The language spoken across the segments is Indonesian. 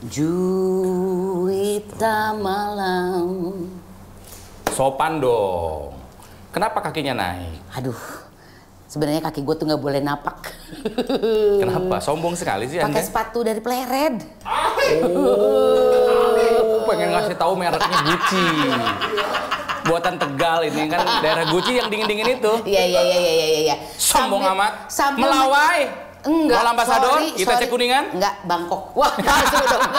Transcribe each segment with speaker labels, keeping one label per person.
Speaker 1: Juwita malam.
Speaker 2: Sopan dong. Kenapa kakinya naik?
Speaker 1: Aduh, sebenarnya kaki gue tuh nggak boleh napak.
Speaker 2: Kenapa? Sombong sekali sih Anda.
Speaker 1: Pakai sepatu dari Pleret.
Speaker 2: Oh, pengen ngasih tahu mereknya Gucci. Buatan Tegal ini kan daerah Gucci yang dingin-dingin itu.
Speaker 1: Iya.
Speaker 2: Sombong amat. Melawai.
Speaker 1: Enggak,
Speaker 2: ambasador,
Speaker 1: sorry.
Speaker 2: cek Kuningan?
Speaker 1: Enggak, Bangkok. Wah, langsung dong.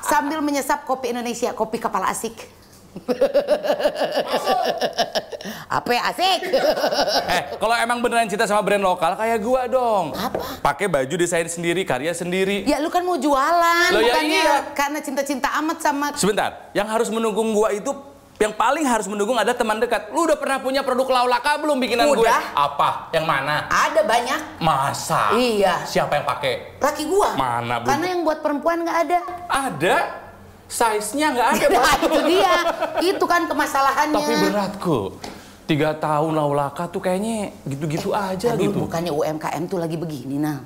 Speaker 1: Sambil menyesap kopi Indonesia, kopi kepala asik. Apa ya asik?
Speaker 2: Kalau emang beneran cinta sama brand lokal kayak gua dong.
Speaker 1: Apa?
Speaker 2: Pakai baju desain sendiri, karya sendiri.
Speaker 1: Ya lu kan mau jualan,
Speaker 2: Loh, ya
Speaker 1: bukannya
Speaker 2: iya.
Speaker 1: karena cinta-cinta amat sama...
Speaker 2: Sebentar, yang harus mendukung gua itu, yang paling harus mendukung ada teman dekat. Lu udah pernah punya produk Laulaka belum bikinan gue?
Speaker 1: Udah.
Speaker 2: Apa? Yang mana?
Speaker 1: Ada banyak.
Speaker 2: Masa?
Speaker 1: Iya.
Speaker 2: Siapa yang pakai?
Speaker 1: Laki gua.
Speaker 2: Mana, Bu?
Speaker 1: Karena yang buat perempuan nggak ada.
Speaker 2: Ada. Size-nya nggak ada, Pak.
Speaker 1: Nah, itu dia. Itu kan kemasalahannya.
Speaker 2: Tapi berat kok. 3 tahun Laulaka tuh kayaknya gitu-gitu aja
Speaker 1: aduh,
Speaker 2: gitu.
Speaker 1: Bukannya UMKM tuh lagi begini, nah.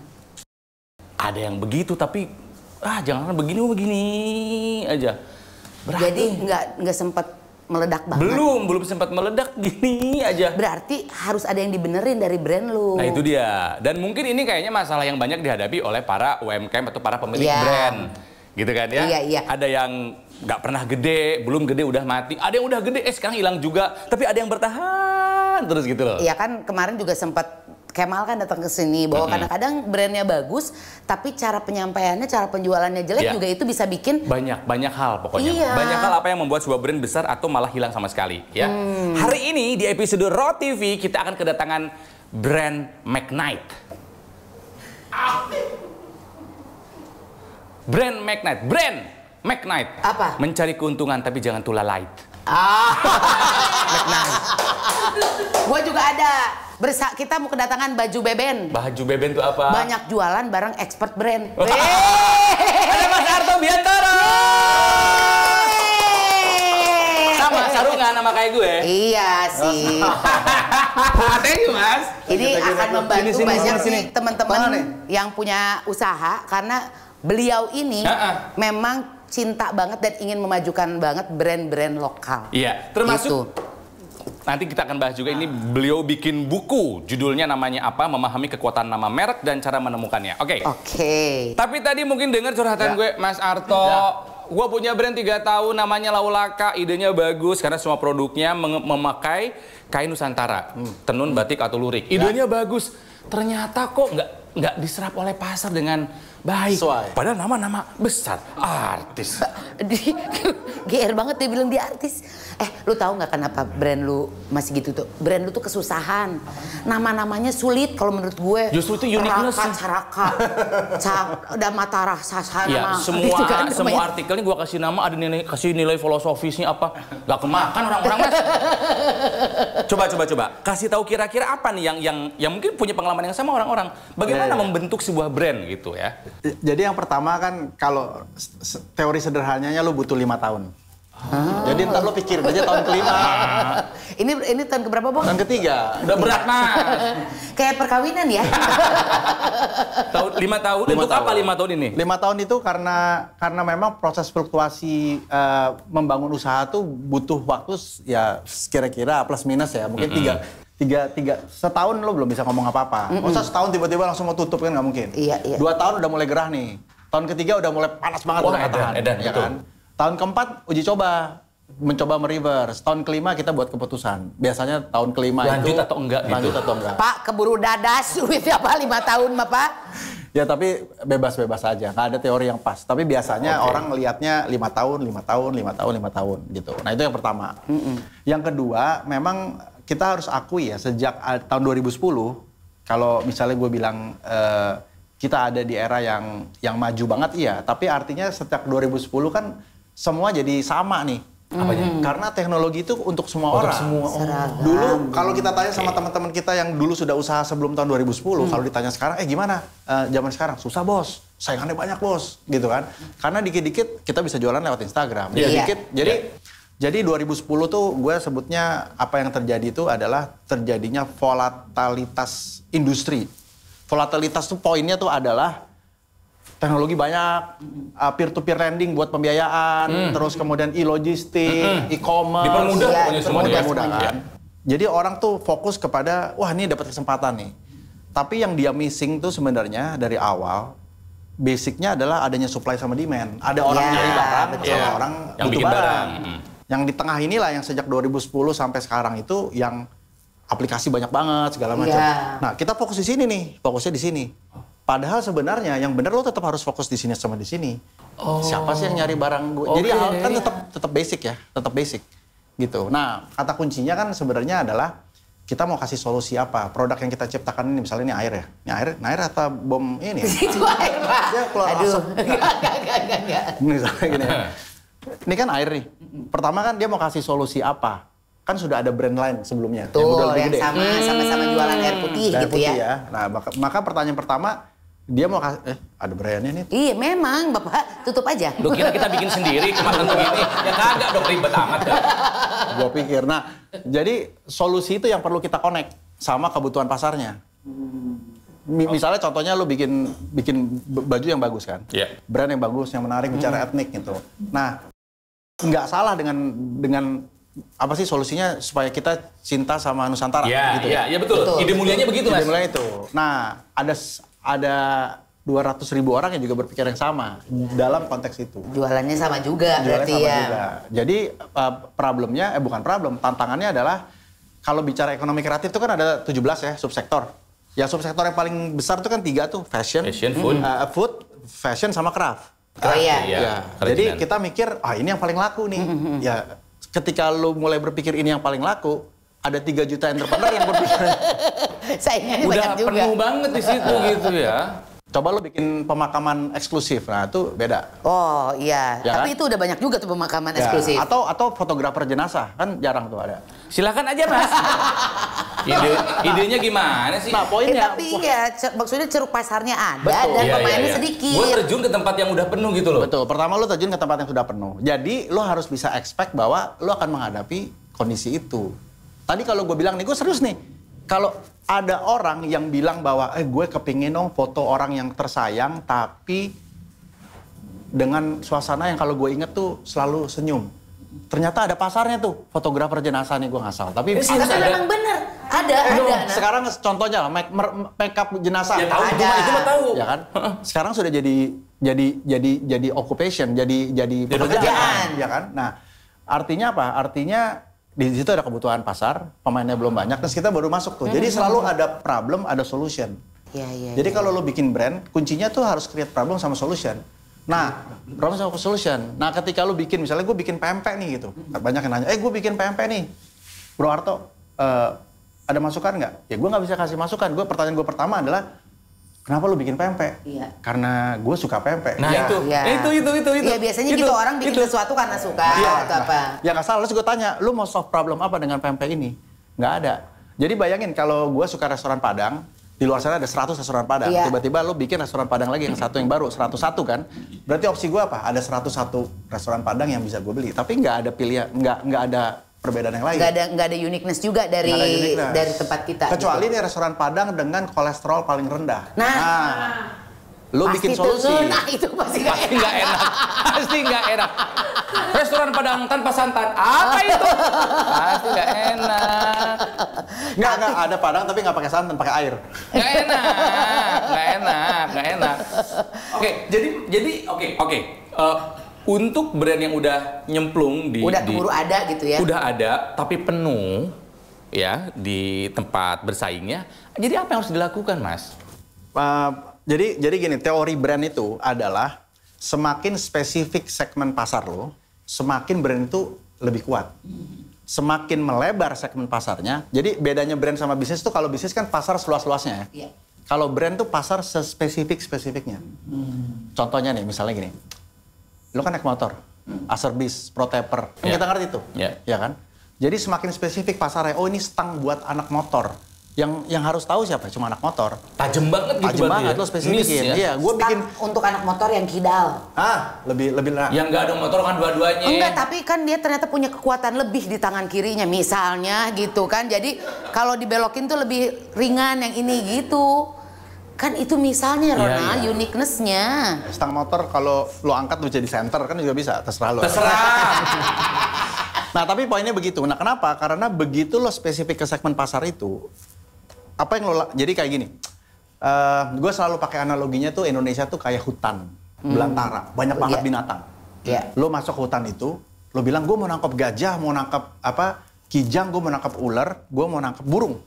Speaker 2: Ada yang begitu, tapi jangan begini aja. Berat.
Speaker 1: Jadi nggak sempat meledak banget.
Speaker 2: Belum sempat meledak, gini aja.
Speaker 1: Berarti harus ada yang dibenerin dari brand lu.
Speaker 2: Nah itu dia. Dan mungkin ini kayaknya masalah yang banyak dihadapi oleh para UMKM atau para pemilik brand. Gitu kan ya?
Speaker 1: Iya.
Speaker 2: Ada yang nggak pernah gede, belum gede udah mati. Ada yang udah gede, sekarang hilang juga. Tapi ada yang bertahan terus gitu loh.
Speaker 1: Iya kan kemarin juga sempat Kemal kan datang ke sini bahwa kadang-kadang brandnya bagus, tapi cara penyampaiannya, cara penjualannya jelek juga itu bisa bikin
Speaker 2: banyak hal pokoknya.
Speaker 1: Iya.
Speaker 2: Banyak hal apa yang membuat sebuah brand besar atau malah hilang sama sekali. Ya. Hari ini di episode Raw TV kita akan kedatangan brand McKnight. Brand McKnight.
Speaker 1: Apa?
Speaker 2: Mencari keuntungan tapi jangan too light. McKnight.
Speaker 1: Gua juga ada. Kita mau kedatangan baju beben.
Speaker 2: Baju beben itu apa?
Speaker 1: Banyak jualan barang expert brand.
Speaker 2: Ada Mas Arto Biantara. Sama sarungan sama kayak gue.
Speaker 1: Iya sih.
Speaker 2: Thank you, Mas.
Speaker 1: Ini akan membantu
Speaker 2: Sini,
Speaker 1: banyak
Speaker 2: sini.
Speaker 1: sih teman-teman yang punya usaha karena beliau ini memang cinta banget dan ingin memajukan banget brand-brand lokal.
Speaker 2: Iya, termasuk
Speaker 1: Gitu.
Speaker 2: nanti kita akan bahas juga ini beliau bikin buku, judulnya namanya apa, memahami kekuatan nama merek dan cara menemukannya. Oke. Tapi tadi mungkin dengar curhatan gue, Mas Arto. Gue punya brand 3 tahun namanya Laulaka, idenya bagus karena semua produknya memakai kain Nusantara, tenun, batik atau lurik. Idenya bagus, ternyata kok nggak diserap oleh pasar dengan baik. Padahal nama-nama besar, artis.
Speaker 1: GR banget dia bilang dia artis. Lu tahu nggak kenapa brand lu masih gitu tuh? Brand lu tuh kesusahan. Nama-namanya sulit kalau menurut gue.
Speaker 2: Justru itu uniqueness.
Speaker 1: Caraka, ada mata raksasa
Speaker 2: Ya,
Speaker 1: nama.
Speaker 2: semua
Speaker 1: Gitu kan,
Speaker 2: semua artikelnya gue kasih nama, ada kasih nilai filosofisnya apa. Gak kemakan orang-orang, Mas. Coba. Kasih tahu kira-kira apa nih yang mungkin punya pengalaman yang sama orang-orang. Bagaimana membentuk sebuah brand gitu ya?
Speaker 3: Jadi yang pertama kan kalau teori sederhananya lu butuh 5 tahun. Jadi ntar lo pikirin aja tahun kelima.
Speaker 1: Ini tahun keberapa, Bang?
Speaker 3: Tahun ketiga.
Speaker 2: Udah berat, Mas.
Speaker 1: Kayak perkawinan ya.
Speaker 2: 5 tahun. Untuk apa 5 tahun ini?
Speaker 3: 5 tahun itu karena memang proses fluktuasi membangun usaha tuh butuh waktu ya kira-kira plus minus ya. Mungkin tiga setahun lo belum bisa ngomong apa-apa. Masa setahun tiba-tiba langsung mau tutup kan nggak mungkin.
Speaker 1: Iya.
Speaker 3: 2 tahun udah mulai gerah nih. Tahun ketiga udah mulai panas banget.
Speaker 2: Edan,
Speaker 3: ya kan? Tahun keempat uji coba, mencoba mereverse. Tahun kelima kita buat keputusan. Biasanya tahun kelima
Speaker 2: lanjut
Speaker 3: itu
Speaker 2: atau enggak
Speaker 3: lanjut
Speaker 2: gitu.
Speaker 3: atau enggak.
Speaker 1: Pak, keburu dadas duitnya Pak 5 tahun mah Pak.
Speaker 3: Ya tapi bebas-bebas aja, nggak ada teori yang pas. Tapi biasanya orang ngelihatnya 5 tahun gitu. Nah itu yang pertama. Yang kedua, memang kita harus akui ya sejak tahun 2010, kalau misalnya gue bilang kita ada di era yang maju banget iya, tapi artinya sejak 2010 kan semua jadi sama nih.
Speaker 2: Apanya?
Speaker 3: Karena teknologi itu untuk semua orang. Dulu kalau kita tanya sama teman-teman kita yang dulu sudah usaha sebelum tahun 2010, kalau ditanya sekarang, gimana zaman sekarang? Susah bos, saingannya banyak bos, gitu kan? Karena dikit-dikit kita bisa jualan lewat Instagram. Dikit, jadi 2010 tuh gue sebutnya apa yang terjadi itu adalah terjadinya volatilitas industri. Volatilitas tuh poinnya tuh adalah teknologi banyak, peer-to-peer lending buat pembiayaan, terus kemudian e-logistik, e-commerce,
Speaker 2: dipermudah pokoknya semua
Speaker 3: kan. Jadi orang tuh fokus kepada, wah ini dapat kesempatan nih. Tapi yang dia missing tuh sebenarnya dari awal, basicnya adalah adanya supply sama demand. Ada orang nyari barang, sama orang
Speaker 2: yang
Speaker 3: butuh
Speaker 2: bikin
Speaker 3: barang. Yang di tengah inilah yang sejak 2010 sampai sekarang itu yang aplikasi banyak banget segala macam. Nah kita fokus di sini nih, fokusnya di sini. Padahal sebenarnya yang benar lo tetap harus fokus di sini sama di sini. Siapa sih yang nyari barang gue? Jadi kan tetap basic ya, tetap basic gitu. Nah kata kuncinya kan sebenarnya adalah kita mau kasih solusi apa? Produk yang kita ciptakan ini misalnya ini air ya. Ini air atau bom ini?
Speaker 1: Itu air, Pak.
Speaker 3: Dia keluar asap.
Speaker 1: Enggak.
Speaker 3: Misalnya gini ya. Ini kan air nih. Pertama kan dia mau kasih solusi apa? Kan sudah ada brand lain sebelumnya.
Speaker 1: Tuh, yang sama-sama jualan air putih
Speaker 3: air
Speaker 1: gitu
Speaker 3: putih
Speaker 1: ya.
Speaker 3: Nah, maka pertanyaan pertama, dia mau kasih, ada brandnya nih.
Speaker 1: Iya memang, Bapak tutup aja.
Speaker 2: Lu kira kita bikin sendiri kemasan begini? Ya kagak dong, ribet amat dah.
Speaker 3: Gua pikir. Nah, jadi solusi itu yang perlu kita connect sama kebutuhan pasarnya. Misalnya contohnya lu bikin baju yang bagus kan? Brand yang bagus, yang menarik, bicara etnik gitu. Nah, nggak salah dengan apa sih solusinya supaya kita cinta sama Nusantara gitu ya? Iya betul. Ide mulianya begitu, Mas. Ide mulianya itu. Nah, ada 200.000 orang yang juga berpikir yang sama dalam konteks itu.
Speaker 1: Jualannya sama juga berarti ya. Juga.
Speaker 3: Jadi problemnya, bukan problem, tantangannya adalah kalau bicara ekonomi kreatif itu kan ada 17 ya subsektor. Ya subsektor yang paling besar itu kan 3 tuh, fashion, food, fashion sama craft.
Speaker 1: Oh iya.
Speaker 3: Jadi kita mikir, ini yang paling laku nih. Ya ketika lu mulai berpikir ini yang paling laku, ada 3 juta entrepreneur yang berpikir.
Speaker 1: Saingannya
Speaker 2: udah
Speaker 1: banyak juga.
Speaker 2: penuh banget di situ gitu ya.
Speaker 3: Coba lu bikin pemakaman eksklusif, nah itu beda.
Speaker 1: Oh iya,
Speaker 3: ya
Speaker 1: tapi
Speaker 3: kan?
Speaker 1: itu udah banyak juga tuh pemakaman eksklusif.
Speaker 3: Atau fotografer jenazah, kan jarang tuh ada.
Speaker 2: Silakan aja Mas. Idenya gimana sih?
Speaker 3: Nah poinnya.
Speaker 1: Tapi ya maksudnya ceruk pasarnya ada dan pemainnya sedikit.
Speaker 2: Gue terjun ke tempat yang udah penuh gitu loh.
Speaker 3: Betul, pertama lu terjun ke tempat yang sudah penuh. Jadi lu harus bisa expect bahwa lu akan menghadapi kondisi itu. Tadi kalau gue bilang nih, gue serius nih. Kalau ada orang yang bilang bahwa gue kepingin dong foto orang yang tersayang tapi dengan suasana yang kalau gue inget tuh selalu senyum. Ternyata ada pasarnya tuh, fotografer jenazah nih gue ngasal. Tapi
Speaker 1: memang bener, ada.
Speaker 3: Sekarang contohnya lah, make up jenazah.
Speaker 2: Ya tahu, itu mah tahu.
Speaker 3: Ya kan? Sekarang sudah jadi occupation, jadi pekerjaan, ya kan? Nah, artinya apa? Artinya di situ ada kebutuhan pasar, pemainnya belum banyak, terus kita baru masuk tuh. Jadi selalu ada problem, ada solution. Jadi kalau lo bikin brand, kuncinya tuh harus create problem sama solution. Nah, problem sama solution. Nah, ketika lo bikin, misalnya gue bikin PMP nih gitu. Banyak yang nanya, gue bikin PMP nih. Bro Arto, ada masukan nggak? Ya gue nggak bisa kasih masukan. Pertanyaan gue pertama adalah, kenapa lu bikin PMP? Karena gue suka PMP.
Speaker 2: Nah itu.
Speaker 1: Ya biasanya gitu orang bikin sesuatu karena suka atau apa.
Speaker 3: Ya nggak salah, terus gue tanya, lu mau solve problem apa dengan PMP ini? Nggak ada. Jadi bayangin kalau gue suka restoran Padang, di luar sana ada 100 restoran Padang. Tiba-tiba lu bikin restoran Padang lagi yang satu yang baru, 101 kan? Berarti opsi gue apa? Ada 101 restoran Padang yang bisa gue beli. Tapi nggak ada pilihan, nggak ada perbedaan yang lain.
Speaker 1: Nggak ada uniqueness juga dari tempat kita.
Speaker 3: Kecuali nih restoran Padang dengan kolesterol paling rendah.
Speaker 1: Nah
Speaker 3: lu bikin solusi.
Speaker 1: Nah itu pasti nggak enak.
Speaker 2: Pasti nggak enak. Restoran Padang tanpa santan, apa itu? Pasti nggak enak.
Speaker 3: Nggak ada Padang tapi nggak pakai santan, pakai air.
Speaker 2: Nggak enak. Oke. Untuk brand yang udah nyemplung
Speaker 1: keburu ada gitu ya.
Speaker 2: Udah ada tapi penuh ya di tempat bersaingnya. Jadi apa yang harus dilakukan, Mas?
Speaker 3: Jadi gini, teori brand itu adalah semakin spesifik segmen pasar lo, semakin brand itu lebih kuat. Semakin melebar segmen pasarnya. Jadi bedanya brand sama bisnis tuh, kalau bisnis kan pasar seluas-luasnya ya. Kalau brand tuh pasar sespesifik-spesifiknya. Contohnya nih, misalnya gini. Lo kan naik motor, Acerbis, Protaper, kan kita ngerti itu, ya kan? Jadi semakin spesifik pasarnya, ini stang buat anak motor. Yang harus tahu siapa? Cuma anak motor.
Speaker 2: Tajem banget gitu.
Speaker 3: Tajem banget, lo spesifikin. Iya, gue bikin
Speaker 1: untuk anak motor yang kidal.
Speaker 3: Lebih lah.
Speaker 2: Yang nggak ada motor kan dua-duanya.
Speaker 1: Enggak, tapi kan dia ternyata punya kekuatan lebih di tangan kirinya, misalnya gitu kan. Jadi kalau dibelokin tuh lebih ringan yang ini gitu. Kan itu misalnya Rona, uniqueness-nya.
Speaker 3: Stang motor kalau lo angkat lo jadi center kan juga bisa, terserah lo.
Speaker 2: Terserah.
Speaker 3: Nah tapi poinnya begitu. Nah kenapa? Karena begitu lo spesifik ke segmen pasar itu, apa yang lo, jadi kayak gini. Gue selalu pakai analoginya tuh Indonesia tuh kayak hutan belantara, banyak banget binatang. Lo masuk hutan itu, lo bilang gue mau nangkep gajah, mau nangkep kijang, gue mau nangkep ular, gue mau nangkep burung.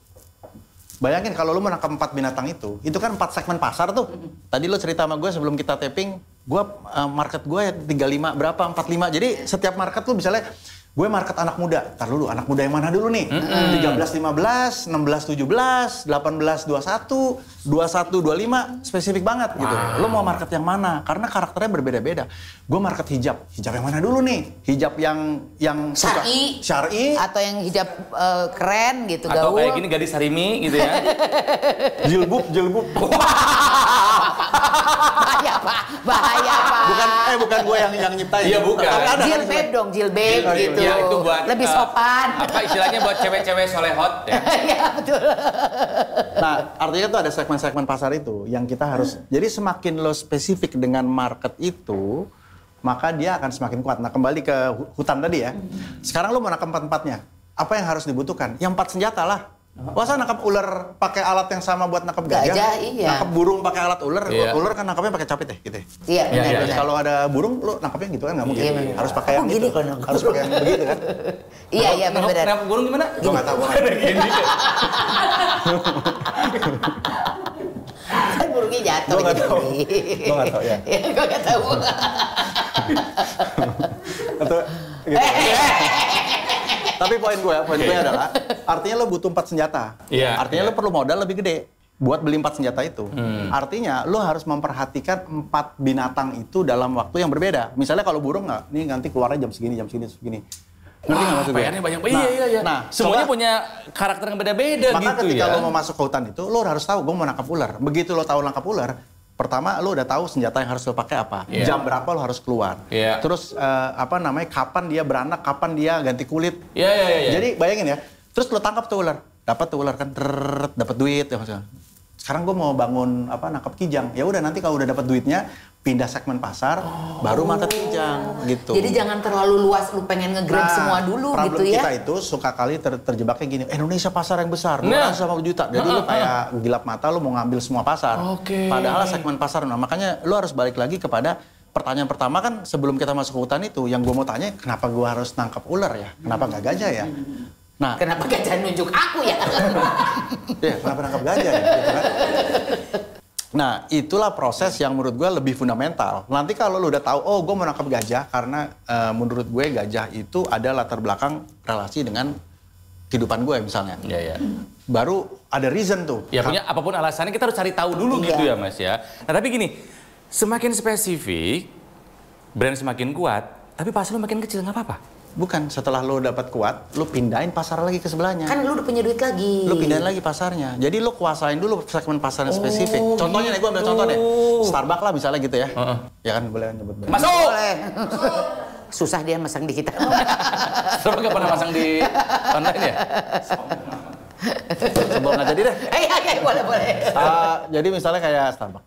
Speaker 3: Bayangin kalau lu menangkap 4 binatang itu kan 4 segmen pasar tuh. Tadi lu cerita sama gue sebelum kita taping, market gue ya 35 berapa, 45. Jadi setiap market lu misalnya, gue market anak muda. Ntar dulu, anak muda yang mana dulu nih? 13-15, 16-17, 18-21, 21-25, spesifik banget gitu. Lu mau market yang mana? Karena karakternya berbeda-beda. Gue market hijab. Hijab yang mana dulu nih? Hijab yang syar'i
Speaker 1: atau yang hijab keren gitu,
Speaker 2: atau
Speaker 1: gaul.
Speaker 2: kayak gini gadis harimi gitu ya.
Speaker 3: jilbub.
Speaker 1: Bahaya, Pak.
Speaker 3: Bukan gue yang nyiptain.
Speaker 2: Iya, bukan.
Speaker 1: Jilbab dong, jilbab gitu.
Speaker 2: Ya, itu buat
Speaker 1: lebih sopan.
Speaker 2: Apa istilahnya buat cewek-cewek solehot ya?
Speaker 1: Iya, betul.
Speaker 3: Nah, artinya tuh ada segmen-segmen pasar itu yang kita harus. Jadi semakin lo spesifik dengan market itu, maka dia akan semakin kuat. Nah, kembali ke hutan tadi ya. Sekarang lo mau nangkap 4-4-nya. Apa yang harus dibutuhkan? Yang 4 senjata lah. Masa nangkap ular pakai alat yang sama buat nangkap gajah?
Speaker 1: Iya.
Speaker 3: Nangkap burung pakai alat ular? Ular kan nangkapnya pakai capit ya, gitu ya?
Speaker 1: Iya, benar.
Speaker 3: Kalau ada burung, lo nangkapnya gitu kan nggak mungkin.
Speaker 1: Iya,
Speaker 3: harus pakai yang
Speaker 1: gini
Speaker 3: itu.
Speaker 1: kan,
Speaker 3: Harus pakai yang begitu kan?
Speaker 1: Iya, benar.
Speaker 2: Nangkap burung gimana?
Speaker 3: Gue nggak tahu.
Speaker 1: Kan burungnya jatuh.
Speaker 3: Gue nggak tahu. Gue nggak tahu ya.
Speaker 1: Gue nggak tahu.
Speaker 3: Atau gitu. Tapi poin gue adalah artinya lo butuh 4 senjata. Artinya lo perlu modal lebih gede buat beli 4 senjata itu. Artinya lo harus memperhatikan 4 binatang itu dalam waktu yang berbeda. Misalnya kalau burung nggak, nih nanti keluarnya jam segini. Ngerti nggak maksud gue?
Speaker 2: PR-nya banyak. Iya. Nah, semuanya punya karakter yang beda-beda gitu ya.
Speaker 3: Maka ketika lo mau masuk ke hutan itu, lo harus tahu gue mau nangkap ular. Begitu lo tahu nangkap ular, pertama lo udah tahu senjata yang harus lo pakai apa, jam berapa lo harus keluar, terus kapan dia beranak, kapan dia ganti kulit. Jadi bayangin ya, terus lo tangkap tuh ular, dapat tuh ular kan, dapat duit ya maksudnya. Sekarang gue mau bangun nangkap kijang, ya udah nanti kalau udah dapat duitnya pindah segmen pasar, baru market kijang gitu.
Speaker 1: Jadi jangan terlalu luas, lu pengen nge-grab semua dulu gitu ya.
Speaker 3: Problem kita itu suka kali terjebaknya gini, Indonesia pasar yang besar, 250 juta. Jadi lu kayak gilap mata, lu mau ngambil semua pasar. Padahal segmen pasar, nah makanya lu harus balik lagi kepada pertanyaan pertama kan sebelum kita masuk ke hutan itu, yang gue mau tanya, kenapa gue harus nangkap ular ya? Kenapa nggak gajah ya? Nah,
Speaker 1: kenapa gajah nunjuk aku ya?
Speaker 3: Ya, kenapa nangkap gajah ya? Gitu kan? Nah, itulah proses yang menurut gue lebih fundamental. Nanti kalau lu udah tahu, oh gue mau nangkap gajah karena menurut gue gajah itu ada latar belakang relasi dengan kehidupan gue misalnya. Baru ada reason tuh.
Speaker 2: Ya punya apapun alasannya kita harus cari tahu dulu gitu ya Mas ya. Nah tapi gini, semakin spesifik, brand semakin kuat, tapi pasar lu makin kecil nggak apa-apa.
Speaker 3: Bukan, setelah lo dapat kuat, lo pindahin pasar lagi ke sebelahnya.
Speaker 1: Kan lo udah punya duit lagi.
Speaker 3: Lo pindahin lagi pasarnya. Jadi lo kuasain dulu segmen pasar yang spesifik. Contohnya nih, gue ambil contoh deh. Starbucks lah misalnya gitu ya. Ya kan, boleh nyebut brand.
Speaker 2: Masuk!
Speaker 1: Boleh. Susah dia masang di kita.
Speaker 2: Starbucks gak pernah masang di online ya?
Speaker 3: Sebelum nggak jadi deh.
Speaker 1: Iya, boleh.
Speaker 3: Jadi misalnya kayak Starbucks.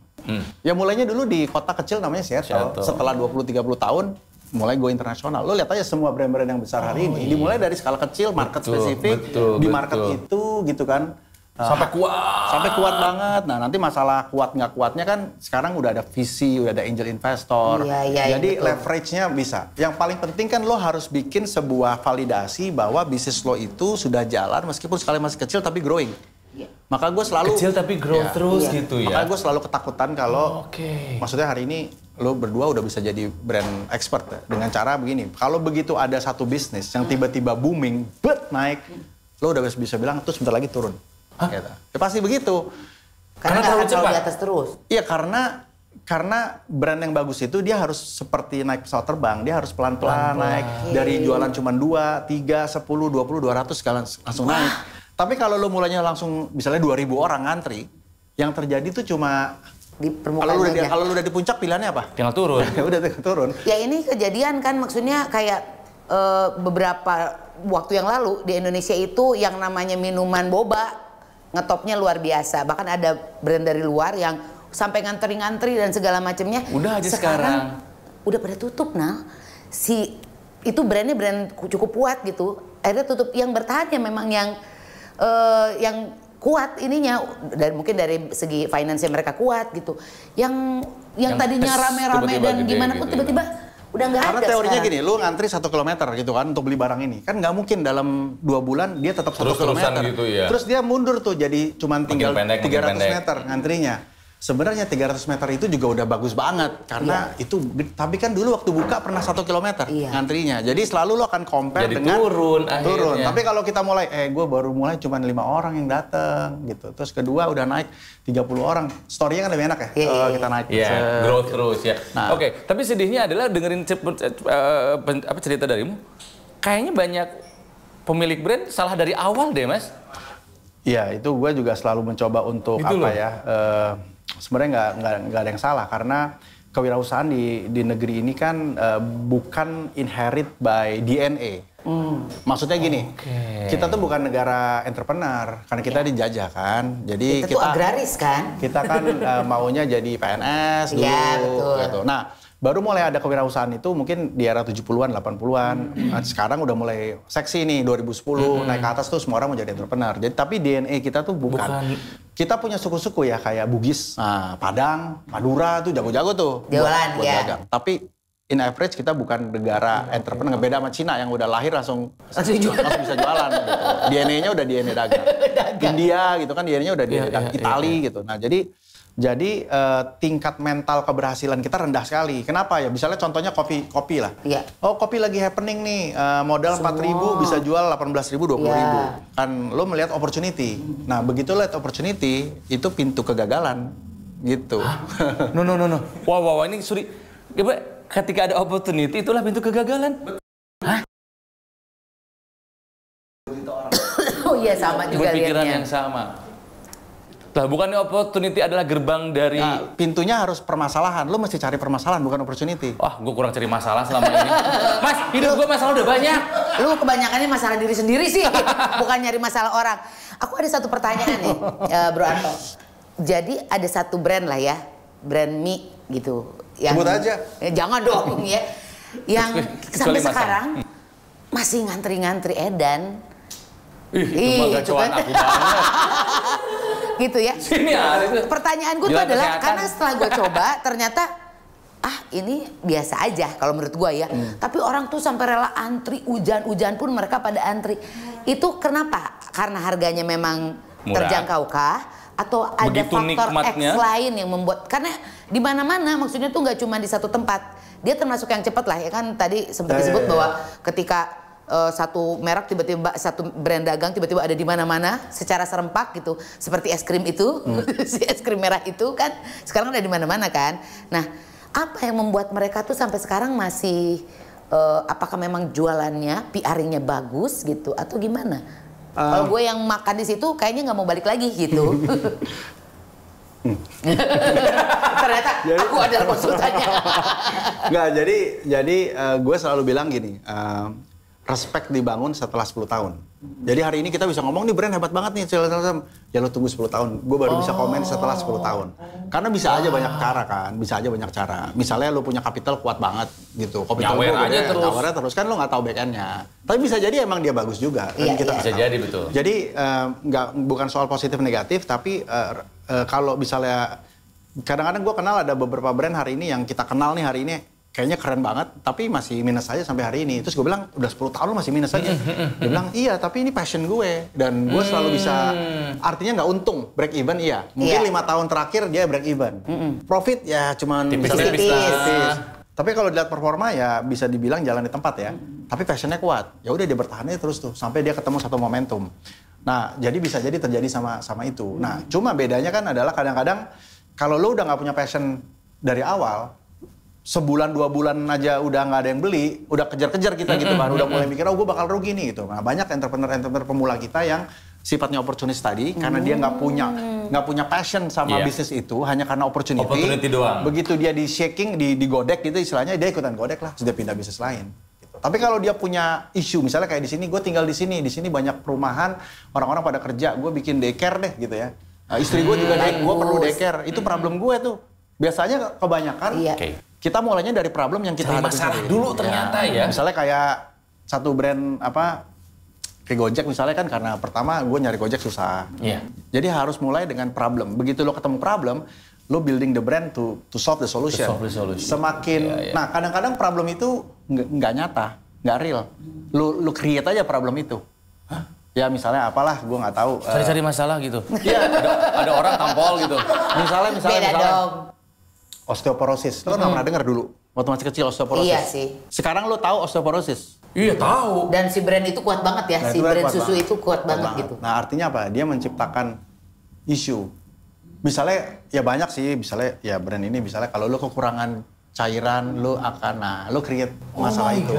Speaker 3: Ya mulainya dulu di kota kecil namanya Seattle. Setelah 20-30 tahun, mulai go internasional. Lo lihat aja semua brand-brand yang besar hari ini dimulai dari skala kecil, market spesifik, di market itu gitu kan.
Speaker 2: Sampai
Speaker 3: kuat banget. Nah, nanti masalah kuat nggak kuatnya kan sekarang udah ada VC, udah ada angel investor. Jadi leverage-nya bisa. Yang paling penting kan lo harus bikin sebuah validasi bahwa bisnis lo itu sudah jalan meskipun skala masih kecil tapi growing. Maka gue selalu
Speaker 2: kecil tapi grow terus gitu ya.
Speaker 3: Makanya gue selalu ketakutan kalau maksudnya hari ini lo berdua udah bisa jadi brand expert ya, dengan cara begini. Kalau begitu ada satu bisnis yang tiba-tiba booming, naik, lo udah bisa bilang tuh sebentar lagi turun. Gitu. Ya pasti begitu.
Speaker 1: Karena terlalu cepat di atas terus.
Speaker 3: Iya, karena brand yang bagus itu dia harus seperti naik pesawat terbang, dia harus pelan-pelan naik dari jualan cuma 2, 3, 10, 20, 200 sekalian langsung naik. Tapi kalau lo mulainya langsung misalnya 2.000 orang ngantri, yang terjadi tuh cuma
Speaker 1: di permukaan aja.
Speaker 3: Kalau lu udah di puncak pilihannya apa?
Speaker 2: Tinggal turun.
Speaker 3: Udah tinggal turun.
Speaker 1: Ya ini kejadian kan maksudnya kayak beberapa waktu yang lalu di Indonesia itu yang namanya minuman boba ngetopnya luar biasa. Bahkan ada brand dari luar yang sampai ngantri-ngantri dan segala macamnya.
Speaker 2: Udah aja sekarang
Speaker 1: udah pada tutup. Nah, itu brandnya brand cukup kuat gitu. Akhirnya tutup. Yang bertahan ya memang yang kuat ininya, mungkin dari segi finance mereka kuat gitu. Yang tadinya rame-rame dan gimana pun tiba-tiba udah nggak ada.
Speaker 3: Karena teorinya
Speaker 1: sekarang.
Speaker 3: gini, lu ngantri 1 kilometer gitu kan untuk beli barang ini. Kan nggak mungkin dalam 2 bulan dia tetap 1 kilometer.
Speaker 2: Gitu ya.
Speaker 3: Terus dia mundur tuh jadi cuman tinggal 300 meter ngantrinya. Sebenarnya 300 meter itu juga udah bagus banget karena itu, tapi kan dulu waktu buka pernah 1 kilometer ngantrinya. Jadi selalu lo akan compare
Speaker 2: jadi
Speaker 3: dengan
Speaker 2: turun.
Speaker 3: Tapi kalau kita mulai, gue baru mulai cuma 5 orang yang datang gitu. Terus kedua udah naik 30 orang. Story-nya kan lebih enak ya. Kita naik.
Speaker 2: Growth terus ya. Nah. Oke, tapi sedihnya adalah dengerin cerita darimu. Kayaknya banyak pemilik brand salah dari awal deh, Mas.
Speaker 3: Iya, itu gue juga selalu mencoba untuk
Speaker 2: gitu
Speaker 3: sebenarnya nggak ada yang salah karena kewirausahaan di negeri ini kan bukan inherit by DNA. Maksudnya gini, kita tuh bukan negara entrepreneur karena kita dijajah kan. Jadi
Speaker 1: kita tuh agraris kan.
Speaker 3: Kita kan maunya jadi PNS dulu.
Speaker 1: Iya, betul.
Speaker 3: Gitu. Nah, baru mulai ada kewirausahaan itu mungkin di era 70-an, 80-an. Sekarang udah mulai seksi nih 2010 naik ke atas tuh semua orang mau jadi entrepreneur. Jadi tapi DNA kita tuh bukan. Kita punya suku-suku ya kayak Bugis, Padang, Madura tuh jago-jago tuh buat dagang. Tapi in average kita bukan negara entrepreneur, beda sama Cina yang udah lahir langsung bisa jualan gitu. DNA-nya udah DNA dagang. India gitu kan DNA-nya udah DNA dagang. Itali gitu. Nah, jadi tingkat mental keberhasilan kita rendah sekali. Kenapa ya? Misalnya contohnya kopi lah. Oh, kopi lagi happening nih, modal 4.000 bisa jual 18.000, 20.000. Kan lo melihat opportunity. Nah, begitu lihat opportunity, itu pintu kegagalan gitu.
Speaker 2: No. Wow, ini sorry. Ketika ada opportunity, itulah pintu kegagalan. Hah?
Speaker 1: Oh iya, sama juga
Speaker 2: berpikiran
Speaker 1: liatnya.
Speaker 2: yang sama. Lah, bukannya opportunity adalah gerbang dari...
Speaker 3: Nah, pintunya harus permasalahan. Lo mesti cari permasalahan, bukan opportunity.
Speaker 2: Wah, gue kurang cari masalah selama ini. Mas, hidup gue masalah udah banyak.
Speaker 1: Lu kebanyakannya masalah diri sendiri sih, bukan nyari masalah orang. Aku ada satu pertanyaan nih, Bro Arto. Jadi ada satu brand lah ya, brand mie gitu.
Speaker 3: Sebut aja.
Speaker 1: Jangan dong ya. Yang sampai sekarang masih ngantri-ngantri edan.
Speaker 2: Itu mah gacoan aku banget.
Speaker 1: Gitu ya.
Speaker 2: Sini
Speaker 1: pertanyaan gue tuh adalah karena setelah gue coba ternyata ini biasa aja kalau menurut gue ya. Tapi orang tuh sampai rela antri, hujan-hujan pun mereka pada antri. Itu kenapa? Karena harganya memang terjangkau kah? Atau ada
Speaker 2: begitu
Speaker 1: faktor
Speaker 2: nikmatnya.
Speaker 1: X lain yang membuat, karena di mana-mana maksudnya tuh nggak cuma di satu tempat. Dia termasuk yang cepat lah ya kan, tadi sempat disebut bahwa ketika satu merek tiba-tiba, satu brand dagang tiba-tiba ada di mana-mana secara serempak gitu, seperti es krim itu, si es krim merah itu kan sekarang ada di mana-mana kan. Nah, apa yang membuat mereka tuh sampai sekarang masih apakah memang jualannya, PR-nya bagus gitu atau gimana? Kalau gue yang makan di situ kayaknya nggak mau balik lagi gitu. Ternyata aku adalah konsultannya.
Speaker 3: Nggak, jadi gue selalu bilang gini, respect dibangun setelah 10 tahun. Jadi hari ini kita bisa ngomong nih brand hebat banget nih, ya lo tunggu 10 tahun. Gue baru bisa komen setelah 10 tahun. Karena bisa aja banyak cara kan, bisa aja banyak cara. Misalnya lo punya kapital kuat banget gitu.
Speaker 2: Nyawer aja terus.
Speaker 3: Nyawer terus kan lo nggak tahu back end-nya. Tapi bisa jadi emang dia bagus juga. Kan kita
Speaker 2: bisa jadi betul.
Speaker 3: Jadi bukan soal positif negatif, tapi kalau misalnya kadang-kadang gue kenal ada beberapa brand hari ini yang kita kenal nih hari ini kayaknya keren banget, tapi masih minus aja sampai hari ini. Terus gue bilang, udah 10 tahun lu masih minus aja. Dia bilang, iya tapi ini passion gue. Dan gue selalu bisa, artinya nggak untung, break even iya. Mungkin 5 tahun terakhir dia break even. Profit ya cuman
Speaker 2: tipis-tipis.
Speaker 3: Tapi kalau dilihat performa ya bisa dibilang jalan di tempat ya. Tapi passionnya kuat. Ya udah dia bertahannya terus tuh, sampai dia ketemu satu momentum. Nah, jadi bisa jadi terjadi sama itu. Nah, cuma bedanya kan adalah kadang-kadang, kalau lu udah nggak punya passion dari awal, sebulan 2 bulan aja udah nggak ada yang beli, udah kejar-kejar kita gitu kan, udah mulai mikir, oh gue bakal rugi nih gitu. Nah, banyak entrepreneur pemula kita yang sifatnya opportunis tadi, karena dia nggak punya passion sama bisnis itu, hanya karena opportunity
Speaker 2: doang.
Speaker 3: Begitu dia di shaking, digodek gitu istilahnya, dia ikutan godek lah, sudah pindah bisnis lain. Gitu. Tapi kalau dia punya isu, misalnya kayak di sini, gue tinggal di sini banyak perumahan, orang-orang pada kerja, gue bikin daycare deh gitu ya. Istri gue juga gue perlu daycare, itu problem gue tuh. Biasanya kebanyakan kita mulainya dari problem yang kita hadapi
Speaker 2: masalah dulu ternyata ya.
Speaker 3: Misalnya kayak satu brand kayak Gojek misalnya kan, karena pertama gue nyari Gojek susah. Jadi harus mulai dengan problem. Begitu lo ketemu problem, lo building the brand to solve the solution. Semakin, nah kadang-kadang problem itu nggak nyata, nggak real. Lo create aja problem itu. Ya misalnya apalah, gue nggak tahu.
Speaker 2: Cari-cari masalah gitu. Iya, ada orang tampol gitu.
Speaker 3: Misalnya osteoporosis. Lo kan nggak pernah dengar dulu waktu masih kecil osteoporosis.
Speaker 1: Iya sih.
Speaker 3: Sekarang lo tahu osteoporosis.
Speaker 2: Iya tahu.
Speaker 1: Dan si brand itu kuat banget ya, si brand susu itu kuat banget gitu.
Speaker 3: Nah artinya apa? Dia menciptakan isu. Misalnya ya banyak sih, misalnya ya brand ini misalnya kalau lo kekurangan cairan, lo akan, lo create masalah itu.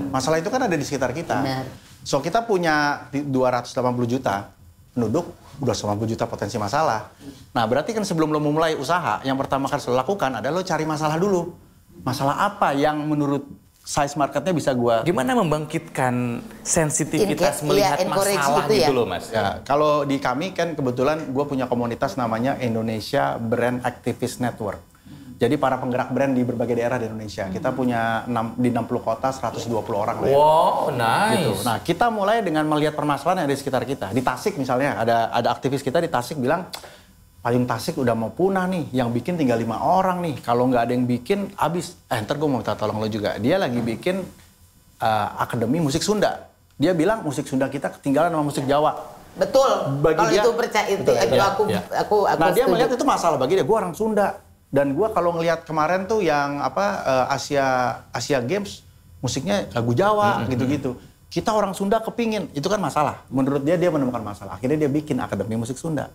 Speaker 3: Masalah itu kan ada di sekitar kita.
Speaker 1: Benar.
Speaker 3: So kita punya 280 juta penduduk, udah 90 juta potensi masalah. Nah berarti kan sebelum lo mulai usaha, yang pertama harus lo lakukan adalah lo cari masalah dulu. Masalah apa yang menurut size marketnya bisa gua...
Speaker 2: Gimana membangkitkan sensitivitas melihat masalah gitu loh Mas?
Speaker 3: Ya, kalau di kami kan kebetulan gue punya komunitas namanya Indonesia Brand Activist Network. Jadi para penggerak brand di berbagai daerah di Indonesia. Kita punya di 60 kota 120 orang lah ya.
Speaker 2: Wow, nice.
Speaker 3: Gitu. Nah, kita mulai dengan melihat permasalahan yang ada di sekitar kita. Di Tasik misalnya, ada aktivis kita di Tasik bilang, payung Tasik udah mau punah nih, yang bikin tinggal 5 orang nih. Kalau nggak ada yang bikin, habis. Ntar gue mau minta tolong lo juga. Dia lagi bikin Akademi Musik Sunda. Dia bilang musik Sunda kita ketinggalan sama musik Jawa.
Speaker 1: Betul. Kalau itu percaya itu, aku
Speaker 3: nah dia
Speaker 1: setuju.
Speaker 3: melihat itu masalah bagi dia. Gue orang Sunda. Dan gue kalau ngelihat kemarin tuh yang Asia Games musiknya lagu Jawa gitu-gitu. Kita orang Sunda kepingin, itu kan masalah. Menurut dia menemukan masalah. Akhirnya dia bikin Akademi Musik Sunda.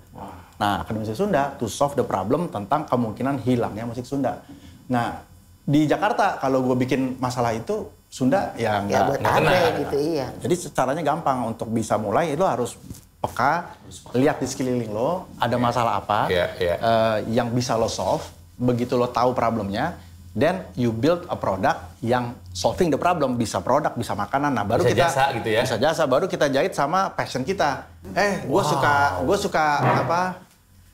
Speaker 3: Nah, Akademi Musik Sunda to solve the problem tentang kemungkinan hilangnya musik Sunda. Nah, di Jakarta kalau gue bikin masalah itu Sunda ya nggak
Speaker 1: ada gitu, iya.
Speaker 3: Jadi caranya gampang untuk bisa mulai, itu harus peka, lihat di sekeliling lo ada masalah apa yang bisa lo solve. Begitu lo tahu problemnya, then you build a product yang solving the problem, bisa produk, bisa makanan. Nah, baru
Speaker 2: bisa
Speaker 3: kita
Speaker 2: jasa gitu ya.
Speaker 3: Bisa jasa, baru kita jahit sama passion kita. Gue suka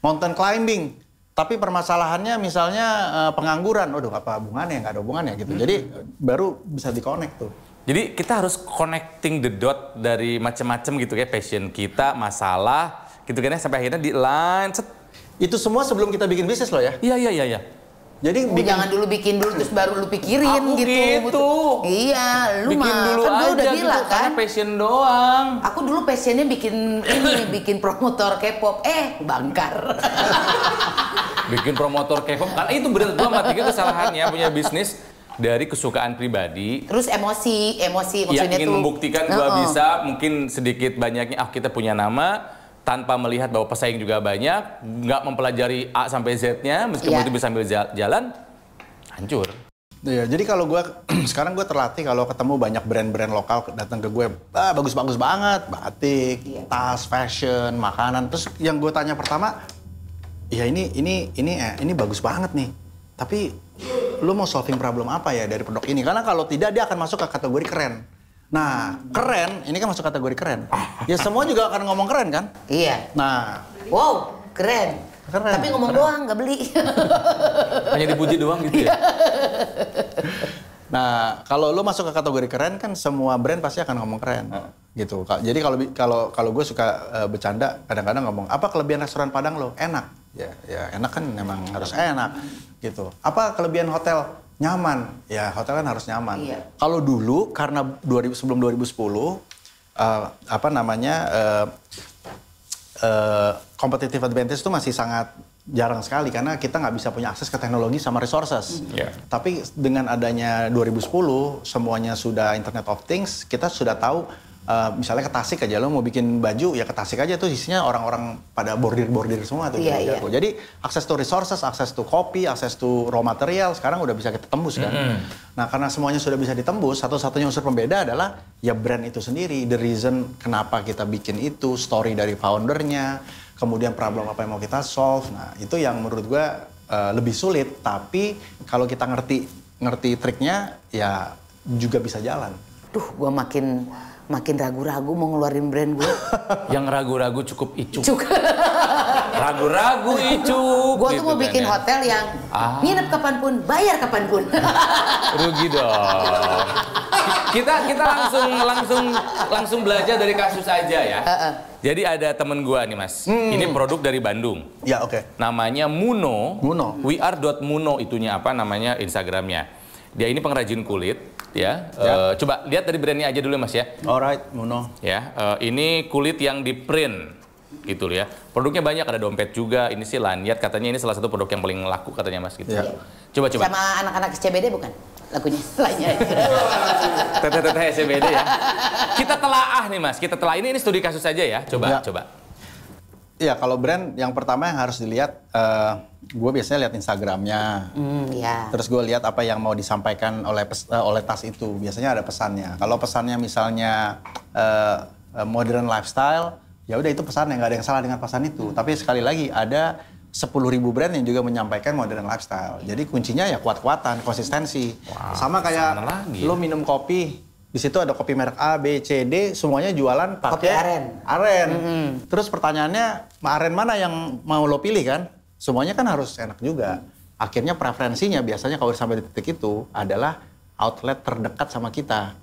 Speaker 3: mountain climbing. Tapi permasalahannya misalnya pengangguran. Waduh, apa hubungannya? Nggak ada hubungannya gitu. Jadi baru bisa di-connect tuh.
Speaker 2: Jadi kita harus connecting the dot dari macam-macam gitu ya, passion kita, masalah gitu kan ya, sampai akhirnya di line
Speaker 3: Itu semua sebelum kita bikin bisnis loh ya?
Speaker 2: Iya.
Speaker 3: Jadi
Speaker 1: jangan dulu bikin dulu terus baru lu pikirin
Speaker 2: aku gitu.
Speaker 1: Iya, lu
Speaker 2: bikin
Speaker 1: mah
Speaker 2: dulu
Speaker 1: kan
Speaker 2: aja
Speaker 1: udah
Speaker 2: gitu,
Speaker 1: bilang kan.
Speaker 2: Karena passion doang.
Speaker 1: Aku dulu passionnya bikin bikin promotor K-pop. Bangkar.
Speaker 2: Bikin promotor K-pop, karena itu bener banget. Itu kesalahannya punya bisnis dari kesukaan pribadi.
Speaker 1: Terus emosi
Speaker 2: Ya,
Speaker 1: maksudnya
Speaker 2: ingin membuktikan gua bisa, mungkin sedikit banyaknya kita punya nama. Tanpa melihat bahwa pesaing juga banyak, nggak mempelajari A sampai Z-nya, meskipun itu bisa sambil jalan, hancur.
Speaker 3: Iya, jadi kalau sekarang gue terlatih kalau ketemu banyak brand-brand lokal datang ke gue, bagus-bagus banget, batik, tas, fashion, makanan. Terus yang gue tanya pertama, ya ini bagus banget nih. Tapi lu mau solving problem apa ya dari produk ini? Karena kalau tidak dia akan masuk ke kategori keren. Nah, keren, ini kan masuk kategori keren. Ya semua juga akan ngomong keren kan?
Speaker 1: Iya.
Speaker 3: Nah.
Speaker 1: Wow, keren. Tapi ngomong doang, nggak beli.
Speaker 2: Hanya dipuji doang gitu ya?
Speaker 3: Nah, kalau lo masuk ke kategori keren kan semua brand pasti akan ngomong keren. Gitu. Jadi kalau gue suka bercanda, kadang-kadang ngomong, apa kelebihan restoran Padang lo? Enak. Ya enak kan memang harus enak. Gitu. Apa kelebihan hotel? Nyaman, ya hotel kan harus nyaman. Iya. Kalau dulu karena sebelum 2010 competitive advantage itu masih sangat jarang sekali karena kita nggak bisa punya akses ke teknologi sama resources. Tapi dengan adanya 2010 semuanya sudah Internet of Things, kita sudah tahu misalnya ke Tasik aja lo mau bikin baju ya ke Tasik aja tuh isinya orang-orang pada bordir semua tuh.
Speaker 1: Iya.
Speaker 3: Jadi akses to resources, akses to kopi, akses to raw material sekarang udah bisa kita tembus kan. Nah karena semuanya sudah bisa ditembus, satu-satunya unsur pembeda adalah ya brand itu sendiri, the reason kenapa kita bikin itu, story dari foundernya, kemudian problem apa yang mau kita solve. Nah itu yang menurut gue lebih sulit, tapi kalau kita ngerti triknya ya juga bisa jalan.
Speaker 1: duh gue makin ragu-ragu mau ngeluarin brand gue.
Speaker 2: Yang ragu-ragu cukup Icuk. Ragu-ragu Icuk.
Speaker 1: Gue tuh mau bikin hotel yang nginep kapanpun, bayar kapanpun.
Speaker 2: Rugi dong. Kita langsung belajar dari kasus aja ya. Jadi ada temen gua nih Mas. Ini produk dari Bandung.
Speaker 3: Ya oke.
Speaker 2: Namanya Muno. We are.muno itunya apa namanya Instagramnya. Dia ini pengrajin kulit ya. Coba lihat dari brandnya aja dulu Mas ya.
Speaker 3: Alright, Muno.
Speaker 2: Ya, ini kulit yang di print gitu ya. Produknya banyak, ada dompet juga. Ini sih lanyard, katanya ini salah satu produk yang paling laku katanya Mas gitu.
Speaker 3: Ya.
Speaker 2: Coba.
Speaker 1: Sama anak-anak SCBD bukan? Lagunya lanyard.
Speaker 2: Teteh SCBD ya. Kita telaah nih Mas, kita telah ini studi kasus saja ya. Coba.
Speaker 3: Iya, kalau brand yang pertama yang harus dilihat, gue biasanya lihat Instagramnya. Terus gue lihat apa yang mau disampaikan oleh tas itu. Biasanya ada pesannya. Kalau pesannya misalnya modern lifestyle, ya udah itu pesannya, nggak ada yang salah dengan pesan itu. Tapi sekali lagi ada 10.000 brand yang juga menyampaikan modern lifestyle. Jadi kuncinya ya kuat-kuatan, konsistensi. Sama kayak lo minum kopi, di situ ada kopi merek A, B, C, D, semuanya jualan pakai
Speaker 1: kopi aren.
Speaker 3: Terus pertanyaannya, aren mana yang mau lo pilih kan? Semuanya kan harus enak juga. Akhirnya preferensinya biasanya kalau sampai di titik itu adalah outlet terdekat sama kita.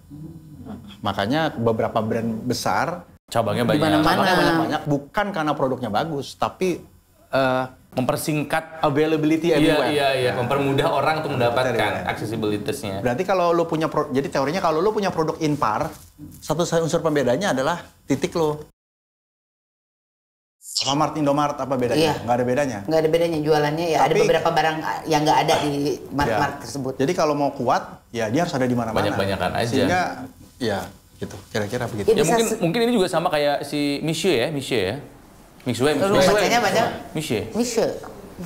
Speaker 3: Makanya beberapa brand besar
Speaker 2: cabangnya banyak,
Speaker 3: bukan karena produknya bagus, tapi
Speaker 2: mempersingkat
Speaker 3: availability everywhere.
Speaker 2: Iya. Mempermudah orang untuk mendapatkan accessibility-nya.
Speaker 3: Berarti kalau lo punya jadi teorinya kalau lo punya produk impar, satu unsur pembedanya adalah titik lo. Alfamart, Indomart apa bedanya? Nggak ada bedanya.
Speaker 1: Nggak ada bedanya jualannya ya. Tapi, ada beberapa barang yang nggak ada di mart tersebut.
Speaker 3: Jadi kalau mau kuat, ya dia harus ada di mana-mana.
Speaker 2: Banyak-banyakan aja.
Speaker 3: Sehingga ya gitu, kira-kira begitu.
Speaker 2: Ya mungkin ini juga sama kayak si Miche ya.
Speaker 1: Bacanya banyak.
Speaker 2: Miche.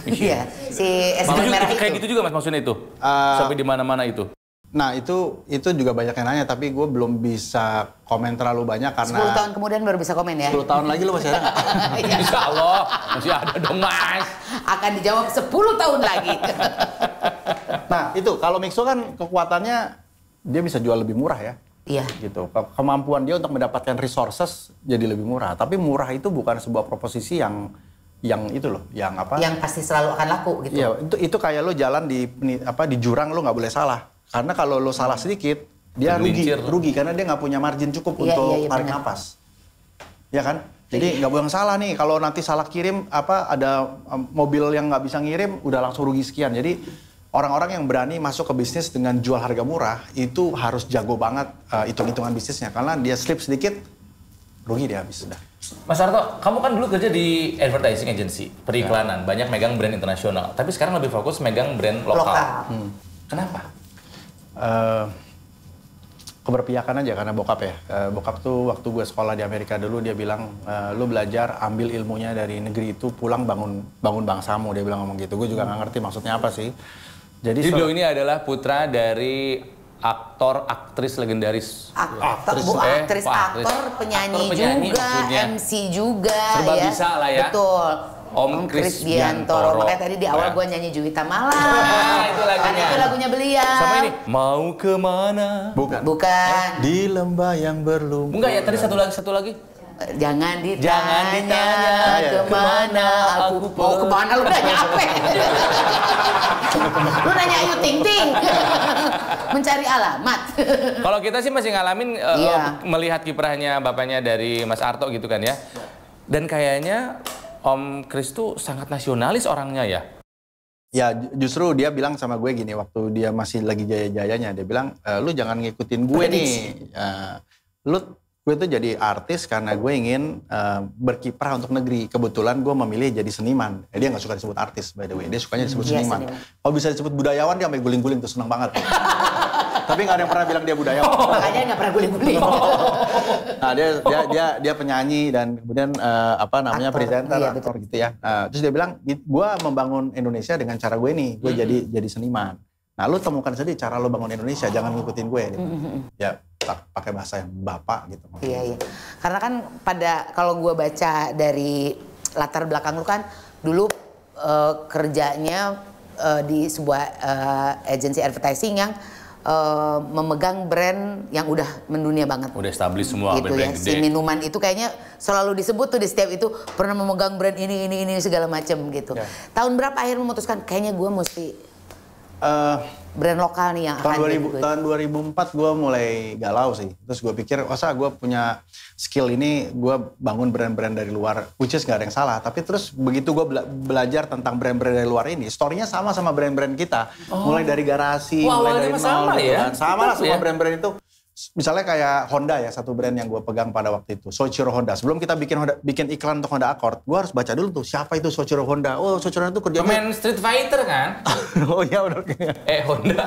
Speaker 1: Iya. Si es krim merah itu.
Speaker 2: Kayak gitu juga Mas maksudnya itu. Sampai di mana-mana itu.
Speaker 3: Nah itu juga banyak yang nanya, tapi gue belum bisa komen terlalu banyak karena
Speaker 1: 10 tahun kemudian baru bisa komen ya?
Speaker 3: 10 tahun lagi lu masih ada nggak?
Speaker 2: Insya Allah, masih ada dong Mas.
Speaker 1: Akan dijawab 10 tahun lagi.
Speaker 3: Nah itu, kalau Mixo kan kekuatannya, dia bisa jual lebih murah ya.
Speaker 1: Iya.
Speaker 3: Gitu. Kemampuan dia untuk mendapatkan resources jadi lebih murah. Tapi murah itu bukan sebuah proposisi yang itu loh, yang apa?
Speaker 1: Yang pasti selalu akan laku gitu.
Speaker 3: Iya, itu kayak lo jalan di jurang, lo nggak boleh salah. Karena kalau lo salah sedikit, dia rugi karena dia nggak punya margin cukup untuk tarik napas. Ya kan? Jadi nggak boleh salah nih. Kalau nanti salah kirim, ada mobil yang nggak bisa ngirim, udah langsung rugi sekian. Jadi orang-orang yang berani masuk ke bisnis dengan jual harga murah itu harus jago banget hitung-hitungan bisnisnya. Karena dia slip sedikit, rugi dia habis sudah.
Speaker 2: Mas Arto, kamu kan dulu kerja di advertising agency, periklanan, banyak megang brand internasional. Tapi sekarang lebih fokus megang brand lokal. Kenapa?
Speaker 3: Keberpihakan aja karena bokap ya. Bokap tuh waktu gue sekolah di Amerika dulu dia bilang, lu belajar ambil ilmunya dari negeri itu, pulang bangun bangsamu. Dia bilang ngomong gitu. Gue juga nggak ngerti maksudnya apa sih. Jadi
Speaker 2: beliau ini adalah putra dari aktor, aktris legendaris.
Speaker 1: Aktor, penyanyi juga, maksudnya. MC juga.
Speaker 2: Serba bisa lah ya.
Speaker 1: Betul.
Speaker 2: Om Krisdiantoro.
Speaker 1: Makanya tadi di awal gue nyanyi Juwita Malam.
Speaker 2: Itu lagunya.
Speaker 1: Itu lagunya beliau.
Speaker 2: Sama ini. Mau kemana?
Speaker 1: Bukan.
Speaker 3: Di lembah yang berlumpur.
Speaker 2: Enggak ya, tadi satu lagi.
Speaker 1: Jangan ditanya kemana aku mau kemana, lu udah nyampe. Lu nanya Ayu Ting Ting. Mencari alamat.
Speaker 2: Kalau kita sih masih ngalamin melihat kiprahnya bapaknya dari Mas Arto gitu kan ya. Dan kayaknya Om Kris tuh sangat nasionalis orangnya ya?
Speaker 3: Ya justru dia bilang sama gue gini, waktu dia masih lagi jaya-jayanya, dia bilang, lu jangan ngikutin gue nih. Gue tuh jadi artis karena gue ingin berkiprah untuk negeri. Kebetulan gue memilih jadi seniman. Dia nggak suka disebut artis by the way, dia sukanya disebut seniman. Kalau bisa disebut budayawan dia sampai guling-guling tuh, seneng banget. Tapi nggak ada yang pernah bilang dia budayawan.
Speaker 1: Makanya nggak pernah guling-guling.
Speaker 3: Nah dia penyanyi dan kemudian presenter, aktor gitu ya. Terus dia bilang, gue membangun Indonesia dengan cara gue nih, gue jadi seniman. Nah lu temukan sendiri cara lu bangun Indonesia, jangan ngikutin gue. Gitu. Ya pakai bahasa yang bapak gitu.
Speaker 1: Iya. Karena kan kalau gue baca dari latar belakang lu kan dulu kerjanya di sebuah agensi advertising yang memegang brand yang udah mendunia banget.
Speaker 2: Udah established semua,
Speaker 1: gitu
Speaker 2: brand
Speaker 1: ya.
Speaker 2: gede.
Speaker 1: Si minuman itu kayaknya selalu disebut tuh di setiap itu pernah memegang brand ini segala macam gitu.
Speaker 3: Ya.
Speaker 1: Tahun berapa akhir memutuskan kayaknya gue mesti brand lokal nih yang
Speaker 3: tahun 2004 gue mulai galau sih. Terus gue pikir, gue punya skill ini, gue bangun brand-brand dari luar, which is gak ada yang salah. Tapi terus begitu gue belajar tentang brand-brand dari luar ini, story-nya sama brand-brand kita. Mulai dari garasi, mulai dari nol.
Speaker 2: Sama
Speaker 3: gitu
Speaker 2: ya?
Speaker 3: Kan. Sama lah semua brand-brand itu. Misalnya kayak Honda ya, satu brand yang gue pegang pada waktu itu, Soichiro Honda. Sebelum kita bikin iklan untuk Honda Accord, gue harus baca dulu tuh siapa itu Soichiro Honda. Oh, Soichiro Honda itu kerjanya
Speaker 2: pemain Street Fighter kan?
Speaker 3: Oh iya benar.
Speaker 2: Honda.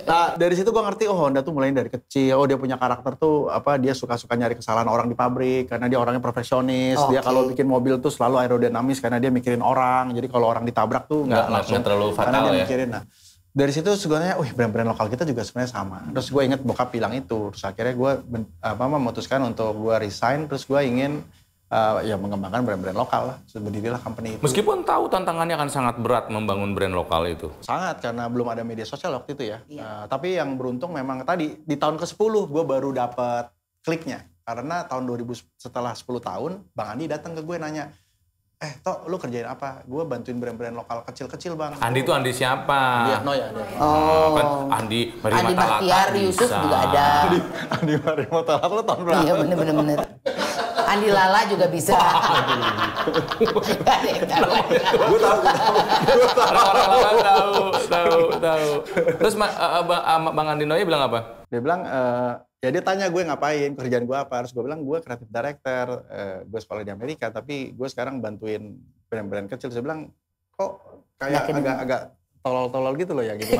Speaker 3: Nah dari situ gue ngerti, Honda tuh mulai dari kecil. Oh dia punya karakter tuh dia suka-suka nyari kesalahan orang di pabrik karena dia orangnya perfeksionis. Dia kalau bikin mobil tuh selalu aerodinamis karena dia mikirin orang. Jadi kalau orang ditabrak tuh nggak langsung
Speaker 2: terlalu fatal
Speaker 3: karena dia
Speaker 2: ya.
Speaker 3: mikirin. Nah dari situ sebenarnya, brand-brand lokal kita juga sebenarnya sama. Terus gue inget bokap bilang itu. Terus akhirnya gue memutuskan untuk gue resign. Terus gue ingin mengembangkan brand-brand lokal lah. Berdirilah company itu.
Speaker 2: Meskipun tahu tantangannya akan sangat berat membangun brand lokal itu.
Speaker 3: Sangat, karena belum ada media sosial waktu itu ya. Tapi yang beruntung memang tadi, di tahun ke-10 gue baru dapat kliknya. Karena tahun 2000, setelah 10 tahun, Bang Andi datang ke gue nanya, Tok, lu kerjain apa? Gue bantuin brand-brand lokal kecil-kecil, Bang.
Speaker 2: Andi itu Andi siapa?
Speaker 3: Diatno ya.
Speaker 2: Kan Andi
Speaker 1: Bahtiar, Yusuf juga ada.
Speaker 3: Andi Marimata lu tahun berapa?
Speaker 1: Iya bener. Andi Lala juga bisa.
Speaker 3: Gue tahu.
Speaker 2: Orang-orang tahu. Terus Bang Andi Noya bilang apa?
Speaker 3: Dia bilang, dia tanya gue ngapain, kerjaan gue apa. Harus gue bilang, gue kreatif director, gue sekolah di Amerika, tapi gue sekarang bantuin brand-brand kecil. Saya bilang, kok kayak agak tolol-tolol gitu loh ya, gitu.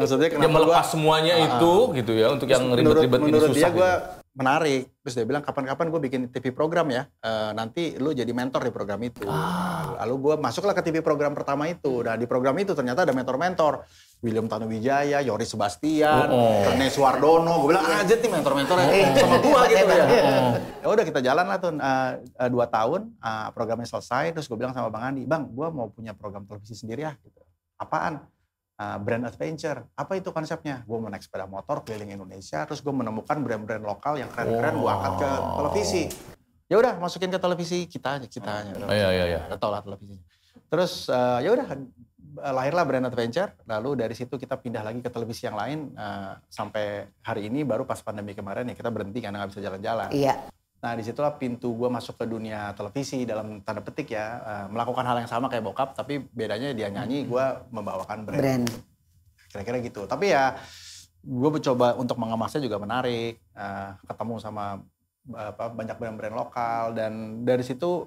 Speaker 3: Maksudnya kenapa
Speaker 2: melepas semuanya itu, gitu ya, untuk yang ribet-ribet ini susah.
Speaker 3: Menurut dia gue menarik. Terus dia bilang, kapan-kapan gue bikin TV program ya, nanti lu jadi mentor di program itu. Lalu gue masuklah ke TV program pertama itu. Nah di program itu ternyata ada mentor-mentor. William Tanuwijaya, Yoris Sebastian, Rene Suwardono. Gue bilang, aja nih mentor-mentornya sama gue gitu ya. Ya udah kita jalan lah tuh 2 tahun, programnya selesai. Terus gue bilang sama Bang Andi, Bang, gue mau punya program televisi sendiri ya. Gitu. Apaan? Brand adventure. Apa itu konsepnya? Gue mau naik sepeda motor keliling Indonesia, terus gue menemukan brand-brand lokal yang keren-keren, gue angkat ke televisi. Ya udah, masukin ke televisi kita.
Speaker 2: Iya.
Speaker 3: Tahu lah televisinya. Terus ya udah, lahirlah brand adventure. Lalu dari situ kita pindah lagi ke televisi yang lain sampai hari ini. Baru pas pandemi kemarin ya kita berhenti karena nggak bisa jalan-jalan.
Speaker 1: Iya.
Speaker 3: Nah disitulah pintu gue masuk ke dunia televisi dalam tanda petik ya, melakukan hal yang sama kayak bokap, tapi bedanya dia nyanyi, gue membawakan brand. Kira-kira gitu. Tapi ya gue mencoba untuk mengemasnya juga menarik, ketemu sama banyak brand-brand lokal, dan dari situ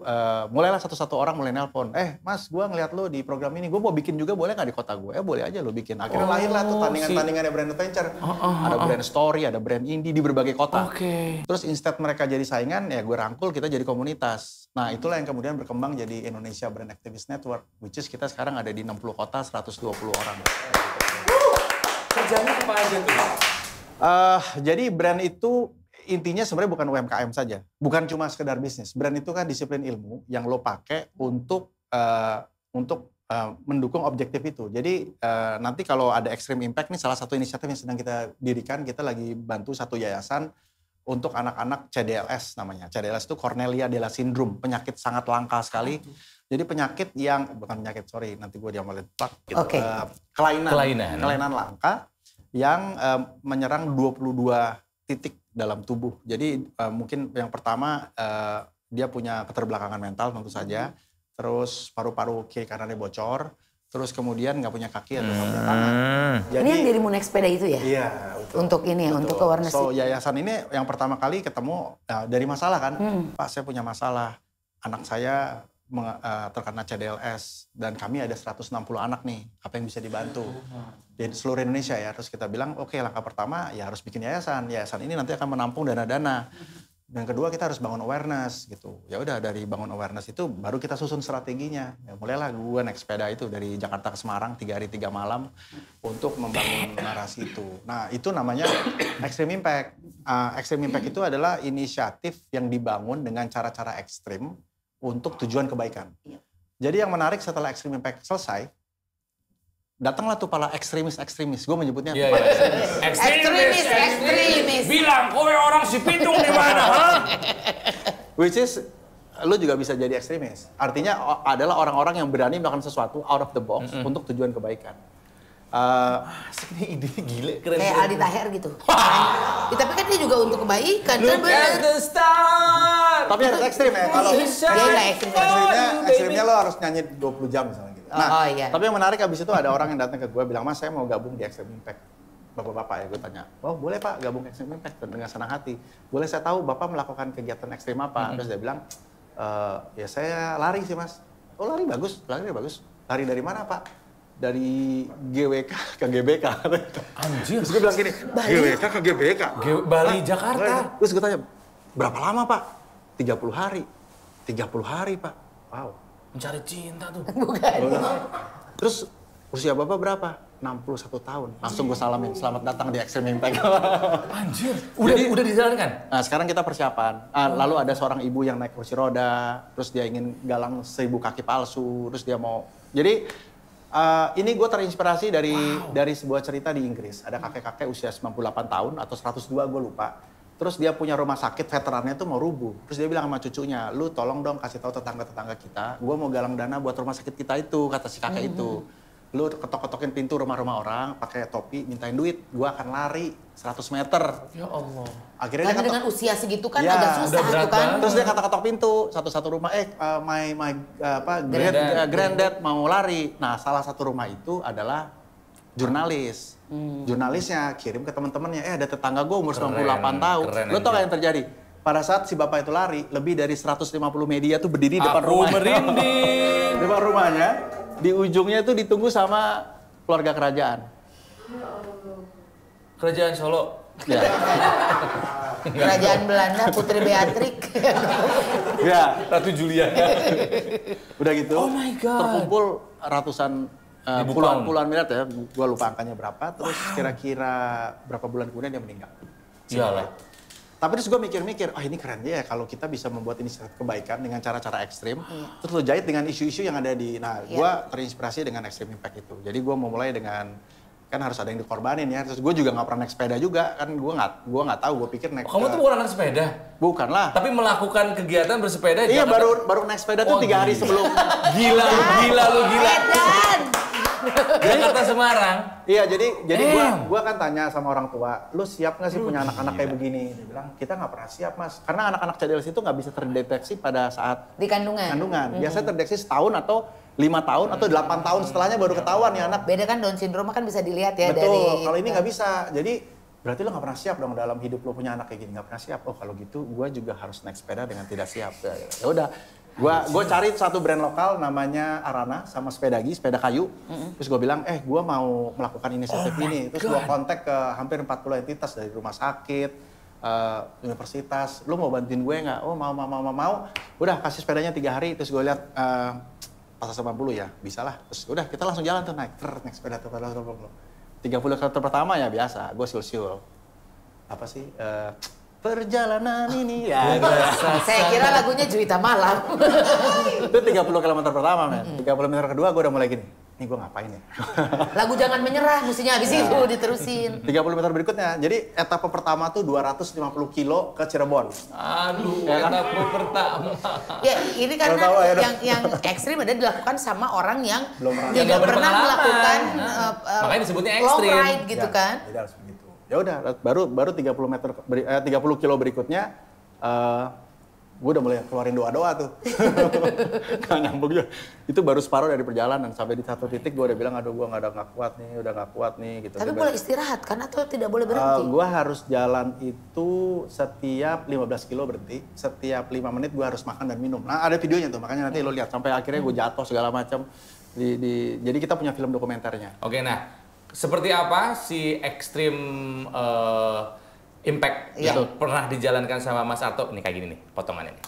Speaker 3: mulailah satu-satu orang mulai nelpon, Mas, gue ngeliat lo di program ini, gue mau bikin juga, boleh nggak di kota gue? Boleh aja lo bikin. Akhirnya lahirlah tuh tandingan-tandingannya brand adventure. Ada brand story, ada brand indie di berbagai kota. Terus instead mereka jadi saingan, ya gue rangkul, kita jadi komunitas. Nah itulah yang kemudian berkembang jadi Indonesia Brand Activist Network, which is kita sekarang ada di 60 kota, 120 orang.
Speaker 2: Kerjanya apa aja tuh?
Speaker 3: Jadi brand itu intinya sebenarnya bukan UMKM saja, bukan cuma sekedar bisnis. Brand itu kan disiplin ilmu yang lo pakai untuk mendukung objektif itu. Jadi nanti kalau ada Extreme Impact nih, salah satu inisiatif yang sedang kita dirikan, kita lagi bantu satu yayasan untuk anak-anak CDLS namanya. CDLS itu Cornelia de la Syndrome, penyakit sangat langka sekali. Jadi penyakit yang nanti gue diamalin plak gitu. Kelainan langka yang menyerang 22 titik dalam tubuh. Jadi mungkin yang pertama dia punya keterbelakangan mental tentu saja. Terus paru-paru kiri kanannya bocor. Terus kemudian nggak punya kaki atau nggak punya tangan.
Speaker 1: Jadi, ini yang dirimu naik sepeda itu ya?
Speaker 3: Iya. Betul.
Speaker 1: Untuk ini ya, untuk awareness.
Speaker 3: So yayasan ini yang pertama kali ketemu dari masalah kan. Pak, saya punya masalah. Anak saya terkena CDLS dan kami ada 160 anak nih, apa yang bisa dibantu di seluruh Indonesia ya. Terus kita bilang oke, langkah pertama ya harus bikin yayasan ini nanti akan menampung dana-dana, dan kedua kita harus bangun awareness gitu. Ya udah, dari bangun awareness itu baru kita susun strateginya. Ya, mulailah gue naik sepeda itu dari Jakarta ke Semarang 3 hari 3 malam untuk membangun narasi itu. Nah itu namanya Extreme Impact. Extreme Impact itu adalah inisiatif yang dibangun dengan cara-cara ekstrim untuk tujuan kebaikan. Jadi yang menarik setelah Extreme Impact selesai, datanglah tuh para ekstremis. Gue menyebutnya
Speaker 1: ekstremis.
Speaker 2: Bilang, kowe orang si Pitung di mana?
Speaker 3: Which is, lu juga bisa jadi ekstremis. Artinya adalah orang-orang yang berani melakukan sesuatu out of the box untuk tujuan kebaikan.
Speaker 2: Asik nih, ide gila, keren.
Speaker 1: Kayak Aldi Taher gitu. Tapi kan dia juga untuk kebaikan.
Speaker 2: Look at the star.
Speaker 3: Tapi harus ekstrim ya. Kalau ekstrimnya lo harus nyanyi 20 jam misalnya gitu. Nah, tapi yang menarik abis itu ada orang yang datang ke gue bilang, Mas saya mau gabung di Extreme Impact. Bapak-bapak ya, gue tanya, oh boleh Pak gabung Extreme Impact dengan senang hati. Boleh saya tahu Bapak melakukan kegiatan ekstrim apa? Terus dia bilang, ya saya lari sih Mas. Oh lari bagus. Lari dari mana Pak? Dari GWK ke GBK.
Speaker 2: Anjir.
Speaker 3: Terus gue bilang gini, GWK ke GBK?
Speaker 2: Bali, Jakarta.
Speaker 3: Terus gue tanya, berapa lama Pak? 30 hari. 30 hari Pak. Wow.
Speaker 2: Mencari cinta tuh.
Speaker 1: Bukan.
Speaker 3: Terus usia Bapak berapa? 61 tahun. Langsung gue salamin, selamat datang di Extreme Impact.
Speaker 2: Anjir. Udah dijalankan?
Speaker 3: Nah sekarang kita persiapan. Lalu ada seorang ibu yang naik kursi roda, terus dia ingin galang 1000 kaki palsu, terus dia mau... Jadi ini gue terinspirasi dari sebuah cerita di Inggris. Ada kakek-kakek usia 98 tahun atau 102 gue lupa. Terus dia punya rumah sakit, veterannya tuh mau rubuh. Terus dia bilang sama cucunya, lu tolong dong kasih tahu tetangga-tetangga kita, gue mau galang dana buat rumah sakit kita itu, kata si kakek itu. Lu ketok-ketokin pintu rumah-rumah orang, pakai topi, mintain duit, gue akan lari 100 meter.
Speaker 2: Ya Allah.
Speaker 3: Akhirnya
Speaker 1: karena dengan usia segitu kan agak susah tuh kan.
Speaker 3: Terus dia ketok-ketok pintu, satu-satu rumah, granddad mau lari. Nah salah satu rumah itu adalah jurnalis. Jurnalisnya kirim ke teman-temannya, ada tetangga gue umur 98 tahun. Lo tau gak yang terjadi? Pada saat si bapak itu lari, lebih dari 150 media tuh berdiri depan rumahnya.
Speaker 2: Merinding.
Speaker 3: Depan rumahnya, di ujungnya tuh ditunggu sama keluarga kerajaan.
Speaker 2: Kerajaan Solo.
Speaker 3: Ya.
Speaker 1: Kerajaan Belanda, Putri Beatrix.
Speaker 3: Ya,
Speaker 2: Ratu Julia.
Speaker 3: Udah gitu.
Speaker 2: Oh my God.
Speaker 3: Terkumpul ratusan puluhan miliar ya, gue lupa angkanya berapa. Terus kira-kira berapa bulan kemudian dia meninggal.
Speaker 2: Iyalah.
Speaker 3: Tapi terus gue mikir-mikir, ini keren ya kalau kita bisa membuat inisiatif kebaikan dengan cara-cara ekstrim. Terus lo jahit dengan isu-isu yang ada di, gue terinspirasi dengan Extreme Impact itu. Jadi gue mau mulai dengan, kan harus ada yang dikorbanin ya. Terus gue juga gak pernah naik sepeda juga, kan gue nggak tahu, gue pikir naik.
Speaker 2: Kamu tuh bukan anak sepeda?
Speaker 3: Bukan lah.
Speaker 2: Tapi melakukan kegiatan bersepeda.
Speaker 3: Iya, baru naik sepeda tuh 3 hari sebelum.
Speaker 2: Gila lu. Jakarta Semarang.
Speaker 3: Iya, jadi gua kan tanya sama orang tua, lu siap nggak sih punya anak-anak kayak begini? Dia bilang, kita nggak pernah siap Mas, karena anak-anak CDLS itu nggak bisa terdeteksi pada saat
Speaker 1: di kandungan.
Speaker 3: Biasanya terdeteksi setahun atau 5 tahun atau 8 tahun setelahnya baru ketahuan nih anak.
Speaker 1: Beda kan Down syndrome kan bisa dilihat ya.
Speaker 3: Betul, kalau ini nggak bisa. Jadi berarti lo nggak pernah siap dong dalam hidup lo punya anak kayak gini, nggak pernah siap. Oh kalau gitu, gua juga harus naik sepeda dengan tidak siap. Ya udah. Gue cari satu brand lokal namanya Arana sama sepeda kayu. Terus gue bilang, gue mau melakukan inisiatif ini. Terus gue kontak ke hampir 40 entitas dari rumah sakit, universitas. Lu mau bantuin gue nggak? Oh mau. Udah kasih sepedanya 3 hari. Terus gue lihat pasar 90 ya, bisa lah. Terus udah kita langsung jalan tuh naik sepeda tuh. 30 km pertama ya biasa, gue siul-siul. Apa sih? Perjalanan ini ya.
Speaker 1: Saya kira lagunya Juwita Malam.
Speaker 3: Itu 30 km pertama, men. 30 km kedua gue udah mulai gini. Ini gue ngapain ya?
Speaker 1: Lagu Jangan Menyerah, mestinya habis itu diterusin.
Speaker 3: 30 meter berikutnya. Jadi etapa pertama tuh 250 kilo ke Cirebon.
Speaker 2: Aduh, etapa pertama.
Speaker 1: Ya, ini karena yang ekstrim ada dilakukan sama orang yang tidak pernah melakukan
Speaker 2: makanya disebutnya
Speaker 1: long
Speaker 2: ekstrim.
Speaker 1: ride gitu kan.
Speaker 3: Jadi harus begitu. Ya udah, baru 30 kilo berikutnya, gue udah mulai keluarin doa-doa tuh. Gak nyambung juga. Itu baru separuh dari perjalanan. Sampai di satu titik gue udah bilang, aduh gue udah gak kuat nih. Gitu.
Speaker 1: Tapi boleh istirahat kan atau tidak boleh berhenti?
Speaker 3: Gue harus jalan itu setiap 15 kilo berhenti. Setiap 5 menit gue harus makan dan minum. Nah ada videonya tuh, makanya nanti lo lihat. Sampai akhirnya gue jatuh segala macam. Jadi kita punya film dokumenternya.
Speaker 2: Oke, nah. Seperti apa si Extreme Impact yang pernah dijalankan sama Mas Arto? Nih kayak gini nih, potongannya nih.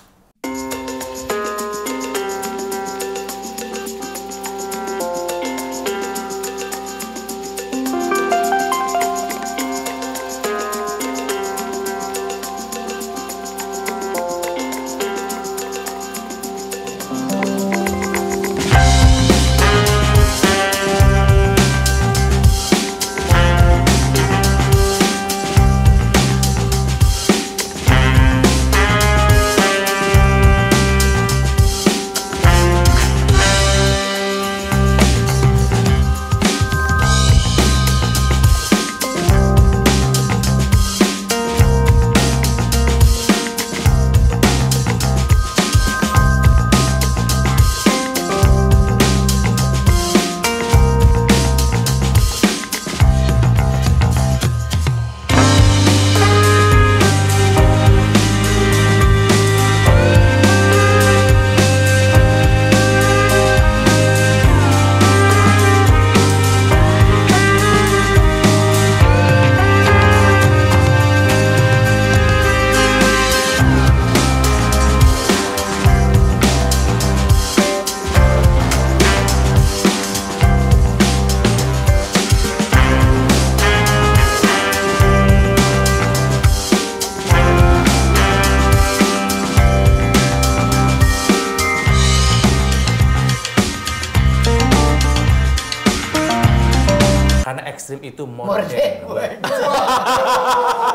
Speaker 2: itu more than words.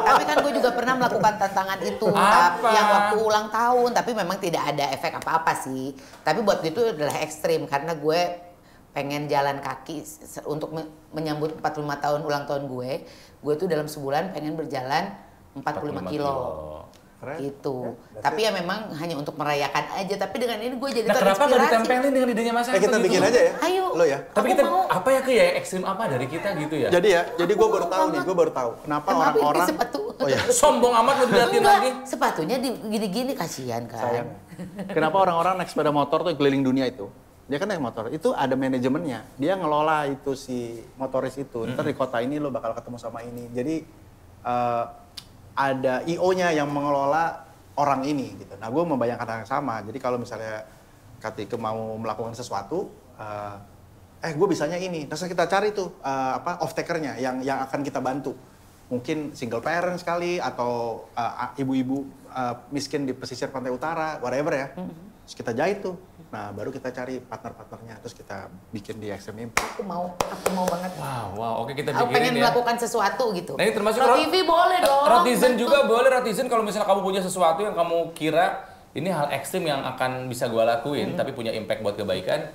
Speaker 1: Tapi kan gue juga pernah melakukan tantangan itu. Yang waktu ulang tahun, tapi memang tidak ada efek apa-apa sih. Tapi buat gue itu adalah ekstrim karena gue pengen jalan kaki untuk menyambut 45 tahun ulang tahun gue. Gue tuh dalam sebulan pengen berjalan 45 kilo. Gitu. Tapi ya memang hanya untuk merayakan aja. Tapi dengan ini gue jadi terinspirasi.
Speaker 2: Kenapa nggak ditempelin dengan idenya Mas Arto?
Speaker 3: Kita bikin aja ya.
Speaker 1: Ayo.
Speaker 3: Lo ya.
Speaker 2: Tapi kita mau. Apa ya ekstrim apa dari kita gitu ya?
Speaker 3: Jadi gue baru tahu nih, kenapa orang-orang.
Speaker 1: Oh ya.
Speaker 2: Sombong amat lo diliatin lagi.
Speaker 1: Sepatunya gini-gini kasihan kan.
Speaker 3: Sayang. Kenapa orang-orang naik sepeda motor tuh keliling dunia itu? Dia kan naik motor, itu ada manajemennya. Dia ngelola itu si motoris itu. Ntar di kota ini lo bakal ketemu sama ini. Jadi ada IO-nya yang mengelola orang ini gitu. Nah, gue membayangkan hal yang sama. Jadi kalau misalnya ketika mau melakukan sesuatu, gue bisanya ini. Terus kita cari tuh off-takernya yang akan kita bantu. Mungkin single parent sekali atau ibu-ibu miskin di pesisir pantai utara, whatever ya. Terus kita jahit tuh. Nah, baru kita cari partner-partnernya, terus kita bikin di Extreme Impact.
Speaker 1: Aku mau banget.
Speaker 2: Wow, oke kita bikin
Speaker 1: aku pengen melakukan sesuatu gitu.
Speaker 2: Nah, ini termasuk
Speaker 1: TV boleh dong.
Speaker 2: Rotizen juga boleh, Rotizen kalau misalnya kamu punya sesuatu yang kamu kira ini hal ekstrim yang akan bisa gue lakuin, tapi punya impact buat kebaikan,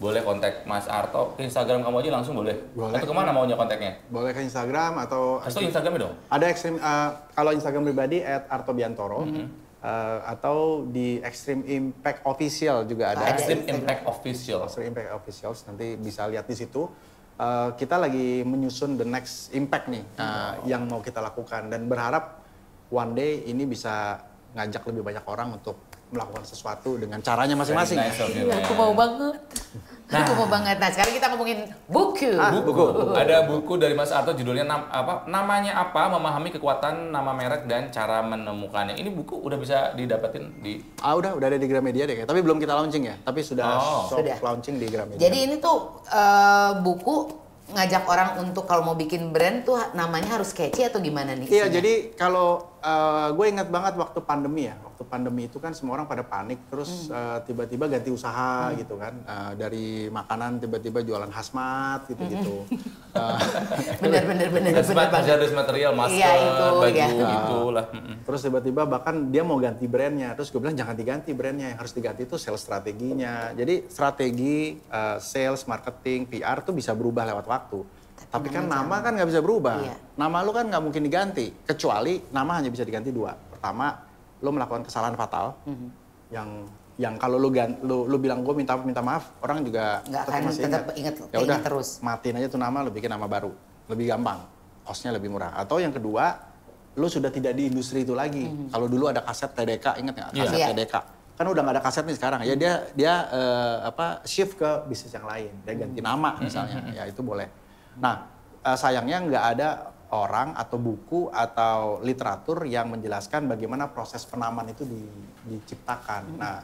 Speaker 2: boleh kontak Mas Arto ke Instagram kamu aja langsung boleh. Atau kemana maunya kontaknya?
Speaker 3: Boleh ke Instagram atau
Speaker 2: Instagramnya dong?
Speaker 3: Ada Extreme, kalau Instagram pribadi @artobiantoro. Atau di Extreme Impact Official juga ada.
Speaker 2: Extreme Impact Official.
Speaker 3: Extreme Impact Official, nanti bisa lihat di situ. Kita lagi menyusun the next impact nih yang mau kita lakukan dan berharap one day ini bisa ngajak lebih banyak orang untuk melakukan sesuatu dengan caranya masing-masing.
Speaker 1: Aku mau banget. Aku mau banget. Nah, sekarang kita ngomongin buku.
Speaker 2: Buku. Ada buku dari Mas Arto judulnya namanya apa? Memahami kekuatan nama merek dan cara menemukannya. Ini buku udah bisa didapetin di
Speaker 3: udah ada di Gramedia deh, tapi belum kita launching ya. Tapi sudah launching di Gramedia.
Speaker 1: Jadi ini tuh buku ngajak orang untuk kalau mau bikin brand tuh namanya harus catchy atau gimana nih?
Speaker 3: Iya, jadi kalau gue ingat banget waktu pandemi ya. Waktu pandemi itu kan semua orang pada panik, terus tiba-tiba ganti usaha gitu kan. Dari makanan tiba-tiba jualan hazmat gitu-gitu.
Speaker 1: Bener.
Speaker 2: Harus material, masker, baju itulah.
Speaker 3: Terus tiba-tiba bahkan dia mau ganti brandnya. Terus gue bilang jangan diganti brandnya, yang harus diganti itu sales strateginya. Jadi strategi sales, marketing, PR tuh bisa berubah lewat waktu. Tapi kan nama kan nggak bisa berubah. Iya. Nama lu kan nggak mungkin diganti, kecuali nama hanya bisa diganti dua. Pertama, lu melakukan kesalahan fatal, yang kalau lu bilang gue minta maaf, orang juga masih
Speaker 1: ingat. Ya
Speaker 3: udah
Speaker 1: terus.
Speaker 3: Matiin aja tuh nama, lu bikin nama baru, lebih gampang, costnya lebih murah. Atau yang kedua, lu sudah tidak di industri itu lagi. Kalau dulu ada kaset TDK, ingat nggak kaset TDK? Kan udah nggak ada kaset nih sekarang. Ya dia shift ke bisnis yang lain, dia ganti nama misalnya, ya itu boleh. Nah, sayangnya nggak ada orang atau buku atau literatur yang menjelaskan bagaimana proses penamaan itu diciptakan. Nah,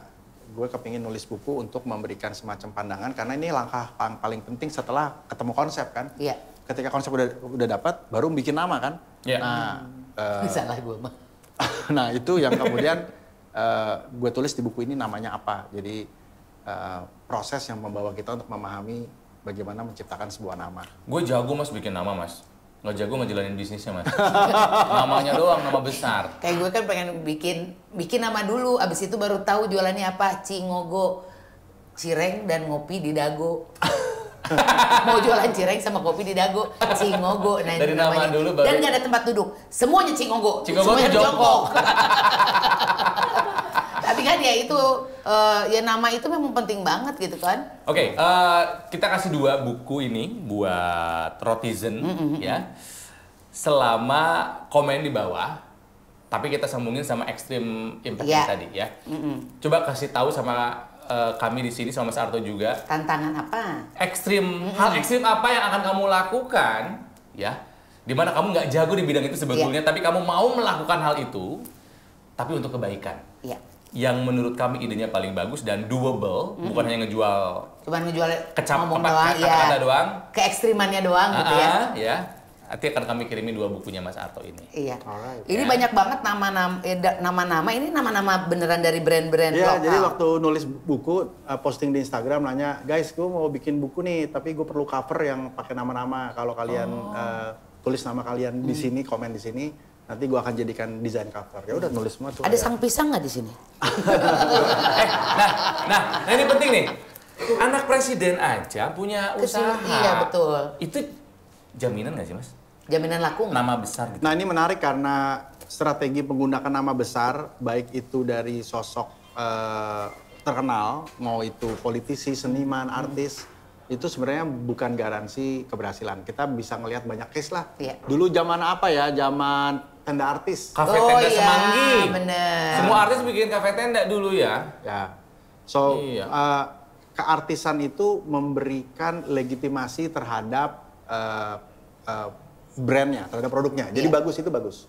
Speaker 3: gue kepingin nulis buku untuk memberikan semacam pandangan karena ini langkah paling penting setelah ketemu konsep kan. Iya. Ketika konsep udah dapat, baru bikin nama kan.
Speaker 2: Iya.
Speaker 3: Nah,
Speaker 1: salah gue mah.
Speaker 3: Nah, itu yang kemudian gue tulis di buku ini namanya apa. Jadi proses yang membawa kita untuk memahami bagaimana menciptakan sebuah nama.
Speaker 2: Gue jago mas bikin nama mas. Nggak jago ngejalanin bisnisnya mas. Namanya doang, nama besar.
Speaker 1: Kayak gue kan pengen bikin nama dulu, abis itu baru tahu jualannya apa. Cingogo, cireng dan ngopi di Dago. Mau jualan cireng sama kopi di Dago, Cingogo. Nah,
Speaker 2: dari nama dulu baru.
Speaker 1: Dan nggak ada tempat duduk, semuanya Cingogo.
Speaker 2: Cingogo
Speaker 1: semuanya
Speaker 2: jongkok.
Speaker 1: Tapi kan ya itu, ya nama itu memang penting banget gitu kan.
Speaker 2: Oke, kita kasih 2 buku ini buat Rotizen ya. Selama komen di bawah, tapi kita sambungin sama Extreme Impact tadi ya. Coba kasih tahu sama kami di sini sama Mas Arto juga.
Speaker 1: Tantangan apa?
Speaker 2: Hal ekstrim apa yang akan kamu lakukan ya? Dimana kamu nggak jago di bidang itu sebetulnya, tapi kamu mau melakukan hal itu, tapi untuk kebaikan. Iya. Yang menurut kami idenya paling bagus dan doable, bukan hanya ngejual
Speaker 1: kata-kata
Speaker 2: doang,
Speaker 1: keekstrimannya doang gitu ya.
Speaker 2: nanti akan kami kirimin 2 bukunya Mas Arto ini.
Speaker 1: Iya. Ini banyak banget nama-nama. Ini nama-nama beneran dari brand-brand lokal.
Speaker 3: Jadi waktu nulis buku, posting di Instagram nanya, guys, gue mau bikin buku nih, tapi gue perlu cover yang pakai nama-nama. Kalau kalian tulis nama kalian di sini, komen di sini, nanti gue akan jadikan desain cover. Ya udah nulis semua tuh.
Speaker 1: Ada sang pisang nggak di sini?
Speaker 2: Nah ini penting nih. Anak presiden aja punya usaha.
Speaker 1: Iya betul.
Speaker 2: Itu jaminan nggak sih Mas?
Speaker 1: Jaminan laku nggak?
Speaker 2: Nama besar gitu.
Speaker 3: Nah ini menarik karena strategi menggunakan nama besar, baik itu dari sosok terkenal, mau itu politisi, seniman, artis, itu sebenarnya bukan garansi keberhasilan. Kita bisa ngelihat banyak case lah.
Speaker 1: Iya.
Speaker 3: Dulu zaman apa ya? Zaman tenda artis.
Speaker 2: Kafe tenda Semanggi.
Speaker 1: Bener.
Speaker 2: Semua artis bikin kafe tenda dulu ya.
Speaker 3: Ya. So
Speaker 2: iya.
Speaker 3: Keartisan itu memberikan legitimasi terhadap brandnya, terhadap produknya. Jadi bagus itu bagus.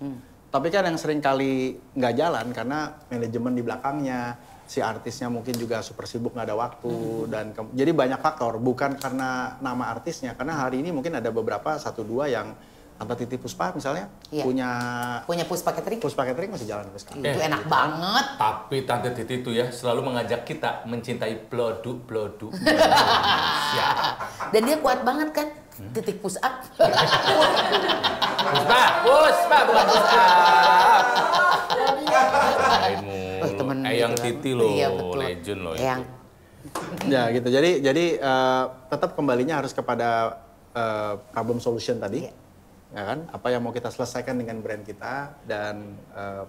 Speaker 3: Tapi kan yang sering kali nggak jalan karena manajemen di belakangnya, si artisnya mungkin juga super sibuk nggak ada waktu dan jadi banyak faktor. Bukan karena nama artisnya, karena hari ini mungkin ada beberapa 1-2 yang Tante Titi Puspa misalnya punya
Speaker 1: Puspa Catering.
Speaker 3: Puspa Catering masih jalan sampai sekarang.
Speaker 1: Itu enak banget.
Speaker 2: Tapi Tante Titi itu ya selalu mengajak kita mencintai blodu. Ya.
Speaker 1: Dan dia kuat banget kan? Titik push up.
Speaker 2: Puspa bukan push up. Eyang Titi loh,
Speaker 1: iya, betul.
Speaker 2: legend loh
Speaker 1: Eyang.
Speaker 2: itu.
Speaker 3: Ya gitu. Jadi tetap kembalinya harus kepada problem solution tadi.
Speaker 1: Iya.
Speaker 3: Ya kan? Apa yang mau kita selesaikan dengan brand kita dan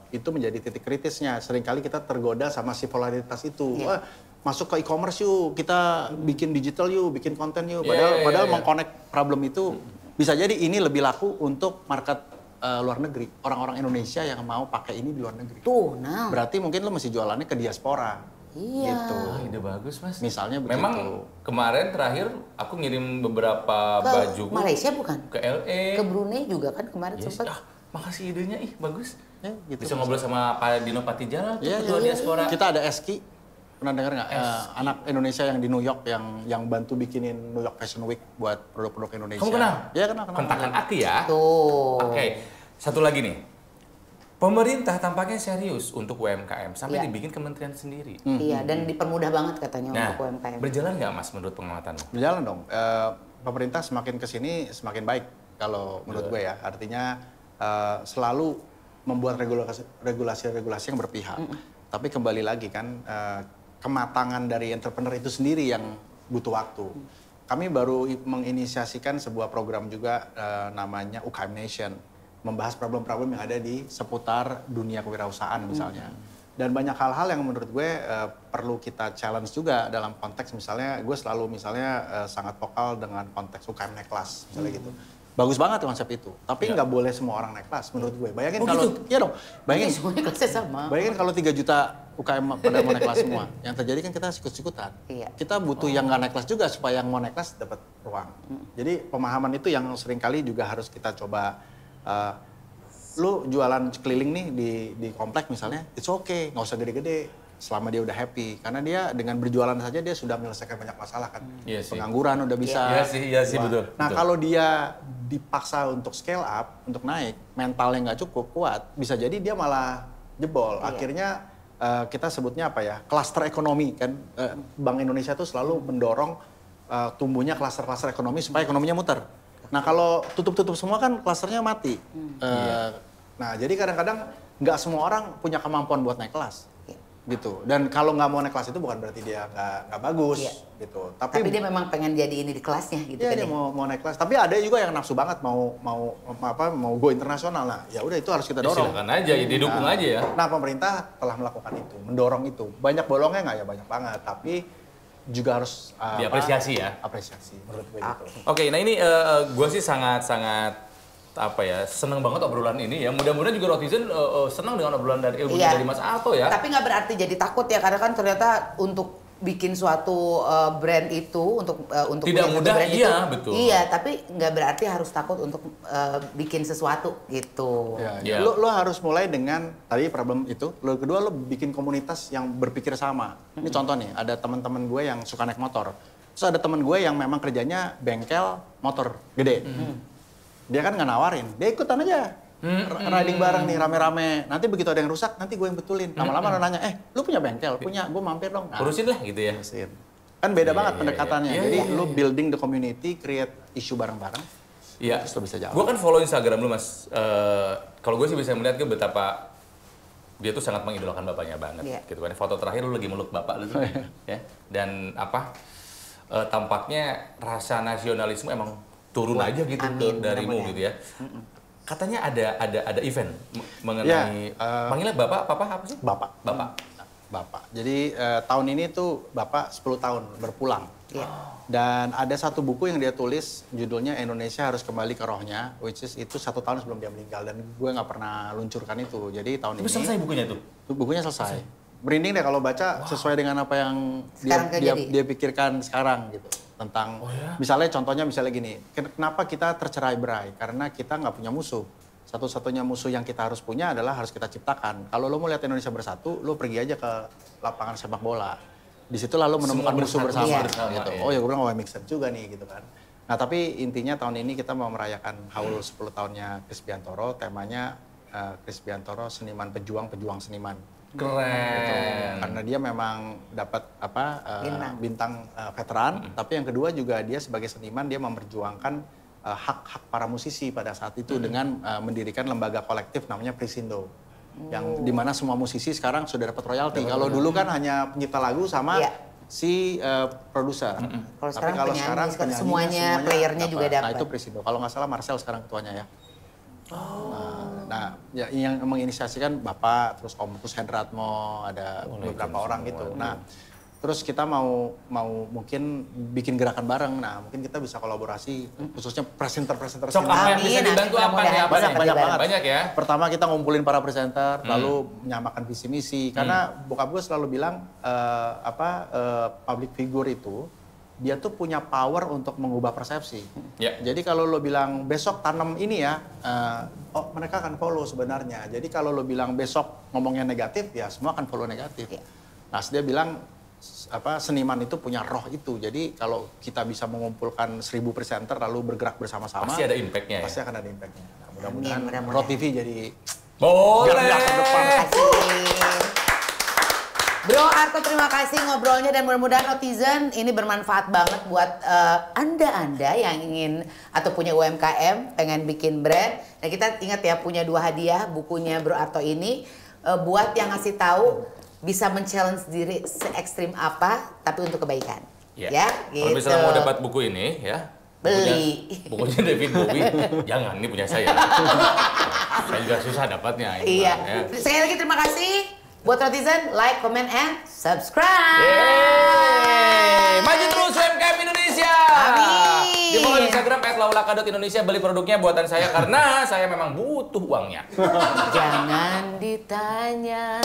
Speaker 3: itu menjadi titik kritisnya. Seringkali kita tergoda sama si volatilitas itu.
Speaker 1: Iya.
Speaker 3: Wah, masuk ke e-commerce yuk, kita bikin digital yuk, bikin konten yuk.
Speaker 2: Iya,
Speaker 3: Padahal mengconnect problem itu bisa jadi ini lebih laku untuk market luar negeri. Orang-orang Indonesia yang mau pakai ini di luar negeri.
Speaker 1: Tuh, nah.
Speaker 3: Berarti mungkin lo mesti jualannya ke diaspora.
Speaker 1: Iya.
Speaker 3: Gitu.
Speaker 2: Ide bagus Mas.
Speaker 3: Misalnya begitu.
Speaker 2: Memang kemarin terakhir aku ngirim beberapa baju
Speaker 1: Malaysia bukan?
Speaker 2: ke LA.
Speaker 1: Ke Brunei juga kan kemarin sempat.
Speaker 2: Makasih idenya, bagus.
Speaker 3: Ya, gitu.
Speaker 2: Bisa ngobrol sama Pak Dino Patijala,
Speaker 3: Iya,
Speaker 2: ketua diaspora.
Speaker 3: Kita ada Eski, pernah dengar nggak? Anak Indonesia yang di New York yang bantu bikinin New York Fashion Week buat produk-produk Indonesia.
Speaker 2: Kamu kenal?
Speaker 3: Iya kenal.
Speaker 2: Kontakan Aki ya.
Speaker 1: Tuh.
Speaker 2: Oke, satu lagi nih. Pemerintah tampaknya serius untuk UMKM sampai dibikin kementerian sendiri.
Speaker 1: Iya, dan dipermudah banget katanya untuk UMKM.
Speaker 2: Berjalan nggak Mas menurut pengamatanmu?
Speaker 3: Berjalan dong. Pemerintah semakin kesini semakin baik kalau menurut gue ya. Artinya selalu membuat regulasi-regulasi yang berpihak. Tapi kembali lagi kan kematangan dari entrepreneur itu sendiri yang butuh waktu. Kami baru menginisiasikan sebuah program juga namanya UKM Nation. Membahas problem-problem yang ada di seputar dunia kewirausahaan misalnya. Dan banyak hal-hal yang menurut gue perlu kita challenge juga dalam konteks misalnya, gue selalu misalnya sangat vokal dengan konteks UKM naik kelas, misalnya gitu. Bagus banget konsep itu, tapi nggak boleh semua orang naik kelas menurut gue. Bayangin kalau, iya dong, bayangin
Speaker 1: semuanya kelasnya sama.
Speaker 3: Bayangin kalau 3 juta UKM pada mau naik kelas semua. Yang terjadi kan kita sikut-sikutan.
Speaker 1: Iya.
Speaker 3: Kita butuh yang nggak naik kelas juga supaya yang mau naik kelas dapat ruang. Jadi pemahaman itu yang seringkali juga harus kita coba. Lu jualan keliling nih di komplek misalnya, it's okay, nggak usah gede-gede selama dia udah happy. Karena dia dengan berjualan saja dia sudah menyelesaikan banyak masalah kan.
Speaker 2: Iya
Speaker 3: Pengangguran udah bisa.
Speaker 2: Iya sih betul.
Speaker 3: Nah kalau dia dipaksa untuk scale up, untuk naik, mentalnya nggak cukup kuat, bisa jadi dia malah jebol. Akhirnya kita sebutnya apa ya, klaster ekonomi kan. Bank Indonesia tuh selalu mendorong tumbuhnya klaster-klaster ekonomi supaya ekonominya muter. Nah kalau tutup-tutup semua kan klasternya mati. Nah jadi kadang-kadang nggak semua orang punya kemampuan buat naik kelas. Gitu. Dan kalau nggak mau naik kelas itu bukan berarti dia nggak bagus. Gitu.
Speaker 1: Tapi dia memang pengen jadi ini di kelasnya gitu kan.
Speaker 3: Iya dia mau naik kelas. Tapi ada juga yang nafsu banget mau go internasional. Nah ya udah itu harus kita dorong.
Speaker 2: Silakan aja, didukung aja ya.
Speaker 3: Nah pemerintah telah melakukan itu, mendorong itu. Banyak bolongnya nggak ya banyak banget. Tapi juga harus
Speaker 2: diapresiasi ya.
Speaker 3: Apresiasi menurut gue gitu.
Speaker 2: Oke, nah ini gue sih sangat seneng banget obrolan ini ya. Mudah-mudahan juga Rotizen senang dengan obrolan dari ilmu dari Mas Arto ya.
Speaker 1: Tapi nggak berarti jadi takut ya, karena kan ternyata untuk bikin suatu brand itu untuk
Speaker 2: tidak mudah,
Speaker 1: brand
Speaker 2: iya
Speaker 1: itu,
Speaker 2: betul.
Speaker 1: Iya, tapi nggak berarti harus takut untuk bikin sesuatu gitu.
Speaker 3: Ya. Lo harus mulai dengan tadi problem itu. Lo kedua lo bikin komunitas yang berpikir sama. Ini contoh nih, ada teman-teman gue yang suka naik motor. Terus ada teman gue yang memang kerjanya bengkel motor gede. Dia kan nggak nawarin, dia ikutan aja. Riding bareng nih rame-rame. Nanti begitu ada yang rusak, nanti gue yang betulin. Lama-lama lo nanya, lu punya bengkel? Punya, gue mampir dong. Nah,
Speaker 2: urusin lah gitu ya.
Speaker 3: Urusin. Kan beda banget pendekatannya. Jadi lu building the community, create isu bareng-bareng.
Speaker 2: Iya.
Speaker 3: Terus lo bisa jalan.
Speaker 2: Gue kan follow Instagram lu Mas. Kalau gue sih bisa melihat ke betapa dia tuh sangat mengidolakan bapaknya banget. Gitu kan. Foto terakhir lu lagi meluk bapak lu. Ya. Dan tampaknya rasa nasionalisme emang turun aja gitu darimu gitu ya. Katanya ada event mengenai panggilnya Bapak, Papa apa sih?
Speaker 3: Bapak. Jadi tahun ini tuh Bapak 10 tahun berpulang. Dan ada satu buku yang dia tulis judulnya Indonesia Harus Kembali ke Rohnya, which is itu 1 tahun sebelum dia meninggal dan gue nggak pernah luncurkan itu. Jadi tahun ini.
Speaker 2: Selesai bukunya tuh?
Speaker 3: Bukunya selesai. Merinding deh kalau baca sesuai dengan apa yang dia pikirkan sekarang gitu. Tentang, misalnya contohnya gini, kenapa kita tercerai-berai? Karena kita nggak punya musuh. Satu-satunya musuh yang kita harus punya adalah harus kita ciptakan. Kalau lo mau lihat Indonesia bersatu, lo pergi aja ke lapangan sepak bola. Di situ lalu menemukan musuh bersama. Gitu. Oh ya gue bilang, make sense juga nih gitu kan. Nah tapi intinya tahun ini kita mau merayakan haul 10 tahunnya Kris Biantoro. Temanya Kris Biantoro seniman pejuang seniman.
Speaker 2: Keren.
Speaker 3: Gitu. Karena dia memang dapat bintang veteran, tapi yang kedua juga dia sebagai seniman dia memperjuangkan hak-hak para musisi pada saat itu dengan mendirikan lembaga kolektif namanya Prisindo. Yang dimana semua musisi sekarang sudah dapat royalti. Kalau dulu kan hanya pencipta lagu sama si produser. Tapi kalau sekarang
Speaker 1: semuanya playernya juga dapat.
Speaker 3: Nah itu Prisindo. Kalau nggak salah Marcel sekarang ketuanya ya. Nah, yang menginisiasikan Bapak, terus Om Kus Hendratmo, ada beberapa orang gitu. Nah, terus kita mau mungkin bikin gerakan bareng. Nah, mungkin kita bisa kolaborasi, khususnya presenter-presenter.
Speaker 2: Sok apa yang bisa dibantu apa nih?
Speaker 3: Banyak banget.
Speaker 2: Banyak ya.
Speaker 3: Pertama kita ngumpulin para presenter, lalu menyamakan visi misi. Karena bokap gue selalu bilang public figure itu dia tuh punya power untuk mengubah persepsi. Jadi kalau lo bilang besok tanam ini ya, mereka akan follow sebenarnya. Jadi kalau lo bilang besok ngomongnya negatif, ya semua akan follow negatif. Nah, dia bilang seniman itu punya roh itu. Jadi kalau kita bisa mengumpulkan 1000 presenter lalu bergerak bersama-sama,
Speaker 2: pasti ada impact-nya.
Speaker 3: Pasti akan ada impact-nya. Nah, mudah-mudahan Road TV jadi
Speaker 2: boleh.
Speaker 1: Bro Arto, terima kasih ngobrolnya dan mudah-mudahan Rotizen ini bermanfaat banget buat Anda yang ingin atau punya UMKM, pengen bikin brand. Dan kita ingat ya punya 2 hadiah bukunya Bro Arto ini buat yang ngasih tahu bisa men-challenge diri se-ekstrim apa tapi untuk kebaikan. Ya, gitu.
Speaker 2: Kalau misalnya mau dapat buku ini ya,
Speaker 1: beli.
Speaker 2: Bukunya David Bowie, jangan, ini punya saya. Saya juga susah dapatnya.
Speaker 1: Iya. Ya. Sekali lagi terima kasih. Buat Rotizen, like, comment, and subscribe.
Speaker 2: Yeay. Maju terus UMKM Indonesia.
Speaker 1: Amin.
Speaker 2: Di follow Instagram @laulaka.indonesia, beli produknya buatan saya karena saya memang butuh uangnya.
Speaker 1: Jangan ditanya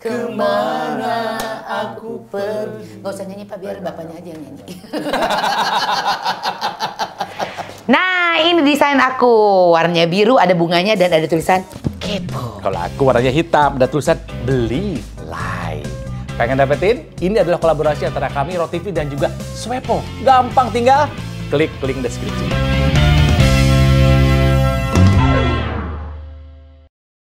Speaker 1: kemana aku pergi. Gak usah nyanyi Pak, biar bapaknya aja yang nyanyi. Nah, ini desain aku. Warnanya biru, ada bunganya dan ada tulisan kepo.
Speaker 2: Kalau aku warnanya hitam, ada tulisan beli like. Pengen dapetin? Ini adalah kolaborasi antara kami, Road TV dan juga Swepo. Gampang, tinggal klik link deskripsi.